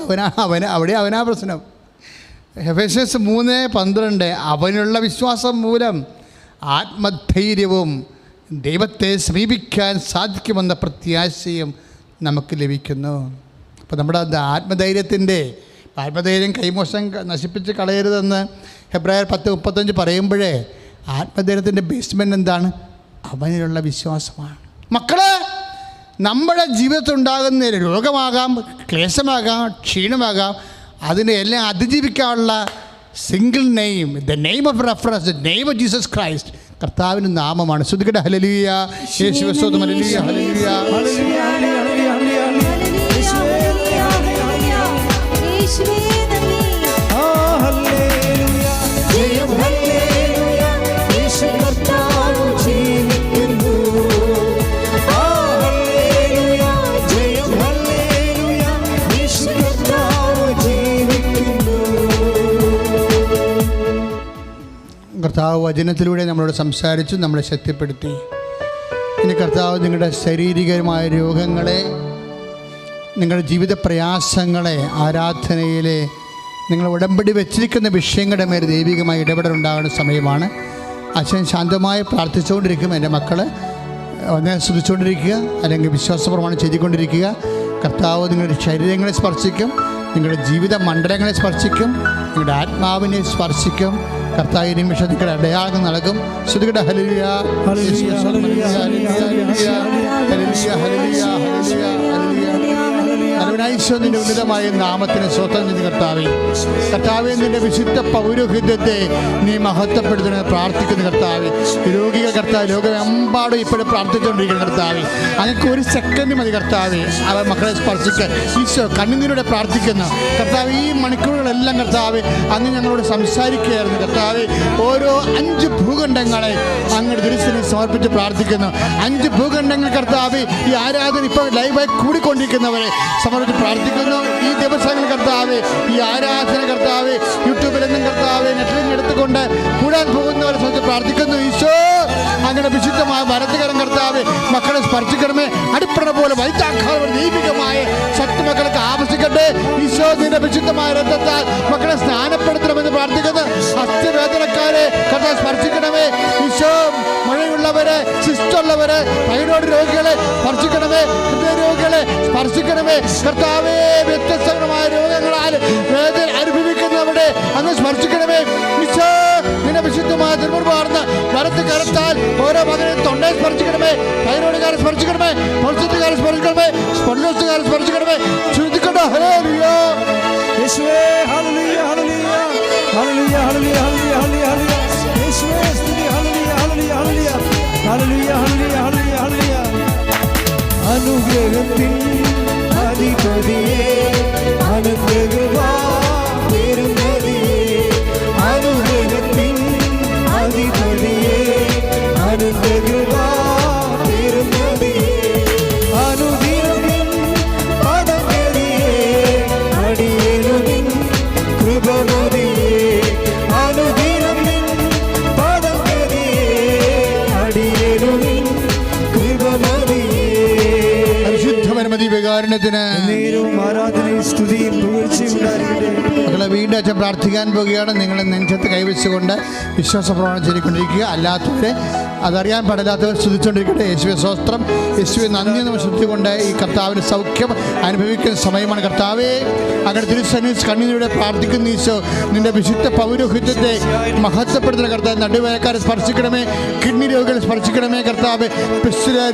S1: അവനാ പ്രശ്നം. എഫെസ്യസ് 3:12 അവനുള്ള വിശ്വാസം മൂലം ആത്മധൈര്യവും ദൈവത്തെ സമീപിക്കാൻ സാധിക്കുമെന്ന പ്രത്യാശയും നമുക്ക് ലഭിക്കുന്നു. അപ്പോൾ നമ്മുടെ ആത്മധൈര്യം കൈമോശം നശിപ്പിച്ച് കളയരുതെന്ന് ഹെബ്രായർ 10:35 പറയുമ്പോഴേ ആത്മധൈര്യത്തിൻ്റെ ബേസ്മെൻ്റ് എന്താണ്? അവനിലുള്ള വിശ്വാസമാണ്. മക്കളെ, നമ്മുടെ ജീവിതത്തിലുണ്ടാകുന്ന രോഗമാകാം, ക്ലേശമാകാം, ക്ഷീണമാകാം, അതിനെ എല്ലാം അതിജീവിക്കാനുള്ള single name, the name of reference, the name of Jesus Christ, കർത്താവിൻ്റെ നാമമാണ്. ശ്രുതികട്ടെ ഹല്ലേലൂയ, യേശുവേ സ്തോത്രം, ഹല്ലേലൂയ, ഹല്ലേലൂയ. കർത്താവ് വചനത്തിലൂടെ നമ്മളോട് സംസാരിച്ചു, നമ്മളെ ശക്തിപ്പെടുത്തി. ഇനി കർത്താവ് നിങ്ങളുടെ ശാരീരികമായ രോഗങ്ങളെ, നിങ്ങളുടെ ജീവിത പ്രയാസങ്ങളെ, ആരാധനയിലെ നിങ്ങൾ ഉടമ്പടി വെച്ചിരിക്കുന്ന വിഷയങ്ങളുടെ മേൽ ദൈവികമായി ഇടപെടലുണ്ടാകുന്ന സമയമാണ്. അച്ഛൻ ശാന്തമായി പ്രാർത്ഥിച്ചുകൊണ്ടിരിക്കും. എൻ്റെ മക്കൾ ഒന്നേ സ്തുതിച്ചുകൊണ്ടിരിക്കുക, അല്ലെങ്കിൽ വിശ്വാസപ്രമാണം ചെയ്തുകൊണ്ടിരിക്കുക. കർത്താവ് നിങ്ങളുടെ ശരീരങ്ങളെ സ്പർശിക്കും, നിങ്ങളുടെ ജീവിത മണ്ഡലങ്ങളെ സ്പർശിക്കും, നിങ്ങളുടെ ആത്മാവിനെ സ്പർശിക്കും. കർത്താവ് ഈ നിമിഷം നിങ്ങളുടെ അടയാളം നൽകും. ശ്രുതികട്ടെ ഹല്ലേലൂയ, ഹല്ലേലൂയ, ഹല്ലേലൂയ, നിന്റെ ഉന്നതമായ നാമത്തിന് സ്വന്തം ചെയ്ത് കർത്താവെ, നിന്റെ വിശുദ്ധ പൗരോഹിത്യത്തെ നീ മഹത്വപ്പെടുത്തുന്നത് പ്രാർത്ഥിക്കുന്ന കർത്താവെ. രോഗികൾ കർത്താവ് ലോകമെമ്പാടും ഇപ്പോഴും പ്രാർത്ഥിച്ചുകൊണ്ടിരിക്കുന്ന കർത്താവെ, അങ്ങക്ക് ഒരു സെക്കൻഡ് മതി കർത്താവെ അവർ മക്കളെ സ്പർശിക്കാൻ. ഈശോ കണ്ണുനീരോടെ പ്രാർത്ഥിക്കുന്നു കർത്താവ്. ഈ മണിക്കൂറുകളെല്ലാം കർത്താവെ അങ്ങ് ഞങ്ങളോട് സംസാരിക്കുകയായിരുന്നു കർത്താവെ. ഓരോ 5 ഭൂഖണ്ഡങ്ങളെ അങ്ങയുടെ ദൃശ്യത്തിന് സമർപ്പിച്ച് പ്രാർത്ഥിക്കുന്നു. 5 ഭൂഖണ്ഡങ്ങൾ കർത്താവെ, ഈ ആരാധന ഇപ്പോൾ ലൈവായി കൂടിക്കൊണ്ടിരിക്കുന്നവരെ സമർപ്പിച്ച് പ്രാർത്ഥിക്കുന്നു. ഈ ദിവസങ്ങൾ കർത്താവെ, ഈ ആരാധന കർത്താവെ യൂട്യൂബിലെന്നും കർത്താവെ നെറ്റിലും എടുത്തുകൊണ്ട് കൂടാൻ പോകുന്നവരെ സംബന്ധിച്ച് പ്രാർത്ഥിക്കുന്നു. ഈശോ അങ്ങനെ വിശുദ്ധമായ വലത്തുകരം കർത്താവെ മക്കളെ സ്പർശിക്കണമേ. അടിപ്പട പോലെ വൈത്താക്കാതെ ദൈവികമായ ശക്തി മക്കൾക്ക് ആവശ്യിക്കട്ടെ. ഈശോ നിന്റെ വിശുദ്ധമായ രക്തത്താൽ മക്കളെ സ്നാനപ്പെടുത്തണമെന്ന് പ്രാർത്ഥിക്കുന്നു. അസ്ഥിവേദനക്കാരെ കർത്താവ് സ്പർശിക്കണമേ. ഈശോ മഴയുള്ളവരെ, സിസ്റ്റുള്ളവരെ, തൈറോയ്ഡ് രോഗികളെ സ്പർശിക്കണമേ. ഹൃദയരോഗികളെ സ്പർശിക്കണമേ കർത്താവേ. വ്യത്യസ്തമായ രോഗങ്ങളാൽ വേദന അനുഭവിക്കുന്നവരുടെ അങ്ങ് സ്പർശിക്കണമേ. ഈശോ നിന്റെ വിശുദ്ധമായ തിരുമുറിവാർന്ന് വലത്ത് കരത്താൽ ഓരോ മകനെ തൊണ്ടയെ സ്പർശിക്കണമേ. തൈറോയ്ഡുകാരെ സ്പർശിക്കണമേ, പൊളിച്ചത്തുകാരെ സ്പർശിക്കണമേ, സ്പൊല്ലോസുകാരെ സ്പർശിക്കണമേ. ശ്രുതിക്കട്ടെ ഹല്ലേലൂയ,
S2: യേശുവേ hallelujah, hallelujah, hallelujah, hallelujah, hallelujah, hallelujah. യേശുവേ സ്തുതി, hallelujah, hallelujah, hallelujah, hallelujah, hallelujah, hallelujah, hallelujah. അനുഗ്രഹത്തിൻ അധിപതിയേ, അനുഗ്രഹവാ പെരുമതിയേ, അനുഗ്രഹത്തിൻ അധിപതിയേ, അനുഗ്രഹവാ പെരുമതിയേ, അനുദിനത്തിൻ പദഗതിയേ, അടിയേനുവിൻ കൃപമതിയേ, അനുദിനത്തിൻ പദഗതിയേ, അടിയേനുവിൻ കൃപമതിയേ.
S1: പരിശുദ്ധപരമതി വികാരണത്തിന്
S2: ആരാധനയും സ്തുതിയും പുകഴ്ചയും ഉണ്ടായിരിക്കട്ടെ.
S1: മക്കളെ വീണ്ടും അച്ഛൻ പ്രാർത്ഥിക്കാൻ പോവുകയാണ്. നിങ്ങൾ നെഞ്ചത്ത് കൈവച്ചുകൊണ്ട് വിശ്വാസപ്രമാണം ചൊല്ലിക്കൊണ്ടിരിക്കുക. അല്ലാത്തവരെ, അതറിയാൻ പാടില്ലാത്തവർ സ്തുതിച്ചുകൊണ്ടിരിക്കട്ടെ. യേശുവെ സ്തോത്രം, യേശുവെ നന്ദി നമ്മൾ സ്തുതിച്ചുകൊണ്ട് ഈ കർത്താവിന് സൗഖ്യം അനുഭവിക്കുന്ന സമയമാണ്. കർത്താവേ, അങ്ങനെ തിരുസന്നിധിയിൽ കണ്ണീരോടെ പ്രാർത്ഥിക്കുന്ന ഈശോ നിന്റെ വിശുദ്ധ പൗരോഹിത്യത്തെ മഹത്വപ്പെടുത്തുന്ന കർത്താവ്. നടുവേദനക്കാരെ സ്പർശിക്കണമേ, കിഡ്നി രോഗികളെ സ്പർശിക്കണമേ കർത്താവ്.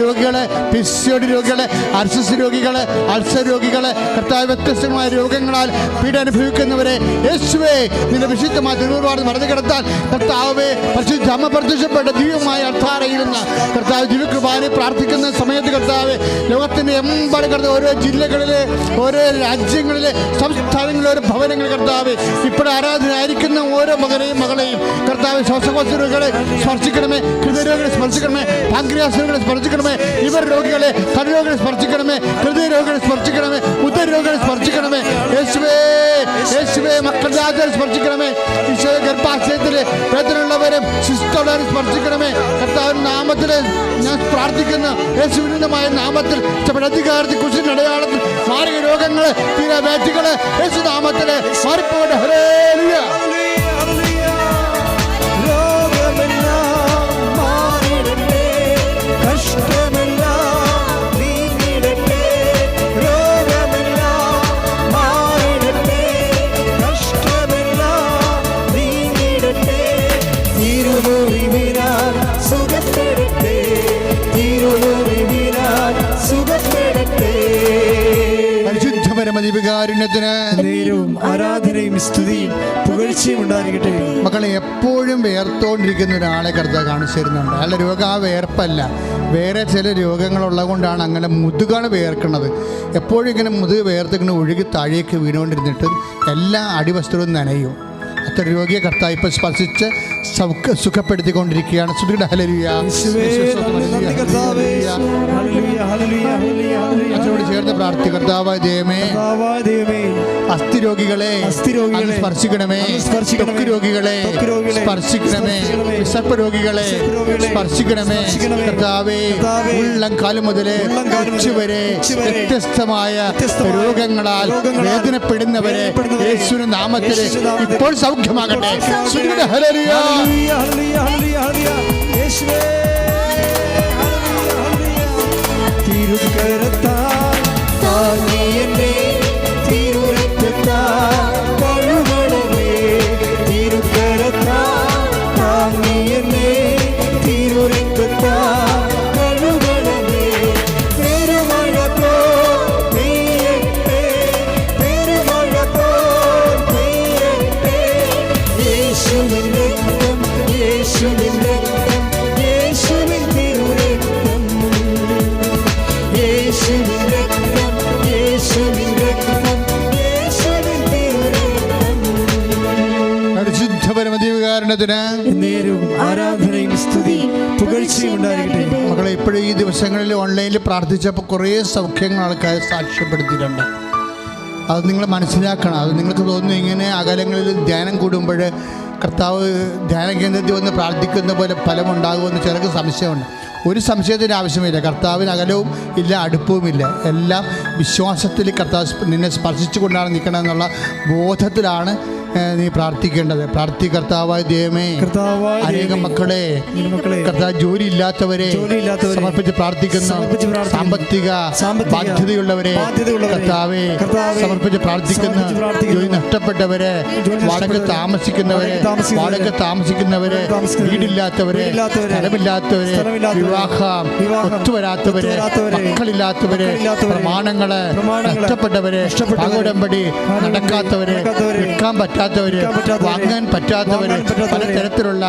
S1: രോഗികളെ, പിസിഒഡി രോഗികളെ, അർസസ് രോഗികളെ, അൾസർ രോഗികളെ കർത്താവ്, വ്യത്യസ്തമായ രോഗങ്ങളാൽ പീഡ അനുഭവിക്കുന്നവരെ യേശുവേ നിന്റെ വിശുദ്ധമായ തിരുമുറിവാർന്ന് മറന്നു കിടത്താൻ കർത്താവേ. പരിശുദ്ധ അമ്മ പ്രത്യക്ഷപ്പെട്ട ദിവ്യമായ അർത്ഥാരയിരുന്ന കർത്താവ് ദിവ്യകൃപാനെ പ്രാർത്ഥിക്കുന്ന സമയത്ത് കർത്താവ് ലോകത്തിൻ്റെ എമ്പാടും കർത്താവ് ഓരോ ജില്ലകളിലെ, ഓരോ രാജ്യങ്ങളിലെ, സംസ്ഥാനങ്ങളിലെ ഓരോ ഭവനങ്ങൾ കർത്താവ് ഇപ്പോൾ ആരാധനയായിരിക്കുന്ന ഓരോ മകനെയും മകളെയും കർത്താവ് ശ്വാസകോശ രോഗികളെ സ്പർശിക്കണമേ, ഹൃദയരോഗികളെ സ്പർശിക്കണമേ, പാങ്ക്രിയാസ് രോഗികളെ സ്പർശിക്കണമേ, ലിവർ രോഗികളെ, കരരോഗികളെ സ്പർശിക്കണമേ, ഹൃദയ രോഗികളെ സ്പർശിക്കണമേ, ഉദരരോഗികളെ സ്പർശിക്കണമേ. യേശുവേ, യേശുവേ മക്കളുടെ ആചാരം സ്പർശിക്കണമേ. ഈശോയെ ഗർഭാശയത്തിലെ വേദനയുള്ളവരും ശിശുക്കളുള്ളവരെ സ്പർശിക്കണമേ. കർത്താവിന്റെ നാമത്തിൽ ഞാൻ പ്രാർത്ഥിക്കുന്ന യേശുവിന്റെ നാമത്തിൽ അധികാരത്തിൽ കുശിന്റെ അടയാളത്തിൽ മാരക രോഗങ്ങൾ, തീരവേറ്റുകൾ യേശുനാമത്തിൽ മാറിപ്പോകട്ടെ. ഹല്ലേലൂയ. പരിശുദ്ധപരമദിവ്യകാരുണ്യത്തിന്
S2: നേരവും ആരാധനയും സ്തുതിയും പുകഴ്ചയും ഉണ്ടായിരിക്കട്ടെ.
S1: മക്കളെ, എപ്പോഴും വേർത്തോണ്ടിരിക്കുന്ന ഒരാളെ കർത്താവ് കാണിച്ചു തരുന്നുണ്ട്. അയാളുടെ രോഗം ആ വേർപ്പല്ല, വേറെ ചില രോഗങ്ങളുള്ളത് കൊണ്ടാണ് അങ്ങനെ മുതുകാണ് വേർക്കുന്നത്. എപ്പോഴും ഇങ്ങനെ മുതുക് വേർത്തിങ്ങനെ ഒഴുകി താഴേക്ക് വീണുകൊണ്ടിരുന്നിട്ട് എല്ലാ അടിവസ്ത്രവും നനയും. അത്ര രോഗിയെ കർത്താവ് ഇപ്പോൾ സ്പർശിച്ച് സുഖപ്പെടുത്തിക്കൊണ്ടിരിക്കുകയാണ്. സുഖയുടെ ഹല്ലേലൂയ. അതിനോട് ചേർന്ന് പ്രാർത്ഥി. കർത്താവായ ദൈവമേ, അസ്ഥിരോഗികളെ സ്പർശിക്കണമേ, ത്വക്ക് രോഗികളെ സ്പർശിക്കണമേ, വിശപ്പ് രോഗികളെ സ്പർശിക്കണമേ. കർത്താവേ, ഉള്ളം കാലം മുതൽ ഉച്ചവരെ വ്യത്യസ്തമായ രോഗങ്ങളാൽ വേദനപ്പെടുന്നവരെ യേശുവിന്റെ നാമത്തിൽ ഇപ്പോൾ സൗഖ്യമാകട്ടെ. സുഖയുടെ ഹല്ലേലൂയ.
S2: തിരുക്കരത്താൽ താങ്ങി എന്നെ തിരുരക്തത്താൽ കഴുകണമേ. തിരുക്കരത്താൽ താങ്ങി എന്നെ തിരുരക്തത്താൽ കഴുകണമേ. പെരുമഴ പോൽ പെയ്യട്ടെ, പെരുമഴ പോൽ പെയ്യട്ടെ. യേശുവിൻ രക്തം, യേശുവിൻ രക്തം, യേശുവിൻ തിരുരക്തം, യേശുവിൻ രക്തം, യേശുവിൻ രക്തം, യേശുവിൻ തിരുരക്തം.
S1: പരിശുദ്ധപരമദിവ്യകാരുണ്യത്തിന്
S2: നേരവും ആരാധനയും സ്തുതിയും പുകഴ്ചയും ഉണ്ടായിരിക്കട്ടെ.
S1: മക്കളെ, ഇപ്പോഴും ഈ ദിവസങ്ങളിൽ ഓൺലൈനിൽ പ്രാർത്ഥിച്ചപ്പോൾ കുറേ സൗഖ്യങ്ങൾ ആൾക്കാർ സാക്ഷ്യപ്പെടുത്തിയിട്ടുണ്ട്. അത് നിങ്ങൾ മനസ്സിലാക്കണം. അത് നിങ്ങൾക്ക് തോന്നുന്നു ഇങ്ങനെ അകലങ്ങളിൽ ധ്യാനം കൂടുമ്പോൾ കർത്താവ് ധ്യാന കേന്ദ്രത്തിൽ വന്ന് പ്രാർത്ഥിക്കുന്ന പോലെ ഫലമുണ്ടാകുമെന്ന് ചിലർക്ക് സംശയമുണ്ട്. ഒരു സംശയത്തിൻ്റെ ആവശ്യമില്ല. കർത്താവിന് അകലവും ഇല്ല, അടുപ്പവുമില്ല. എല്ലാം വിശ്വാസത്തിൽ കർത്താവ് നിന്നെ സ്പർശിച്ചു കൊണ്ടാണ് നിൽക്കണമെന്നുള്ള ബോധത്തിലാണ് നീ പ്രാർത്ഥിക്കേണ്ടത്. കർത്താവായ ദൈവമേ, അനേകം മക്കളെ കർത്താവ് ജോലിയില്ലാത്തവരെ സമർപ്പിച്ച് പ്രാർത്ഥിക്കുന്നു. സാമ്പത്തിക ബാധ്യതയുള്ളവരെ കർത്താവെ സമർപ്പിച്ച് പ്രാർത്ഥിക്കുന്നു. ജോലി നഷ്ടപ്പെട്ടവരെ, വാടക താമസിക്കുന്നവരെ, വീടില്ലാത്തവരെ, സ്ഥലമില്ലാത്തവരെ, വിവാഹം ഒത്തുവരാത്തവരെ, മക്കളില്ലാത്തവരെ, പ്രമാണങ്ങള് നഷ്ടപ്പെട്ടവരെ, പകടമ്പടി നടക്കാത്തവരെ, വിൽക്കാൻ പറ്റാത്തവരെ, വാങ്ങാൻ പറ്റാത്തവരെ, പലതരത്തിലുള്ള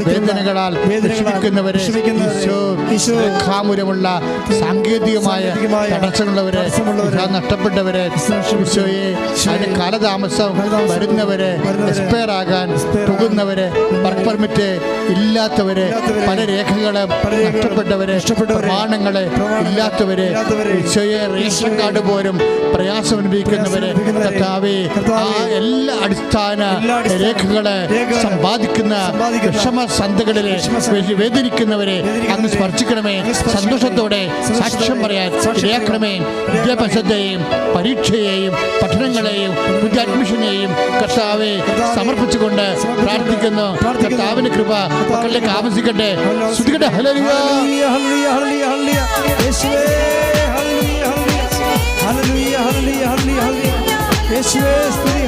S1: വേദനകളാൽ വിഷമിക്കുന്നവരെ, മൂലമുള്ള സാങ്കേതികമായ തടസ്സങ്ങളുള്ളവരെ, നഷ്ടപ്പെട്ടവരെ, അതിന്റെ കാലതാമസം വരുന്നവരെ, എക്സ്പയർ ആകാൻ പോകുന്നവരെ, വർക്ക് പെർമിറ്റ് ഇല്ലാത്തവരെ, പല രേഖകളും നഷ്ടപ്പെട്ടവരെ, പ്രമാണങ്ങളെ ഇല്ലാത്തവരെ, റേഷൻ കാർഡ് പോലും പ്രയാസം അനുഭവിക്കുന്നവരെ, കർത്താവേ, ആ എല്ലാ അടിസ്ഥാന രേഖകളെ സമ്പാദിക്കുന്ന വിഷമസന്ധകളിലെ വേദനിക്കുന്നവരെ അങ്ങ് സ്പർശിക്കണമേ. സന്തോഷത്തോടെ സാക്ഷ്യം പറയാൻ ഇടയാക്കണമേ. വിദ്യാഭ്യാസത്തെയും പരീക്ഷയെയും പഠനങ്ങളെയും പുതിയ അഡ്മിഷനെയും കർത്താവെ സമർപ്പിച്ചുകൊണ്ട് പ്രാർത്ഥിക്കുന്നു. കർത്താവിന്റെ കൃപ മക്കളിലേക്ക് ആവശ്യിക്കട്ടെ. സ്തുതിക്കട്ടെ. ഹല്ലേലൂയ.
S2: യേശുവേ സ്തുതി.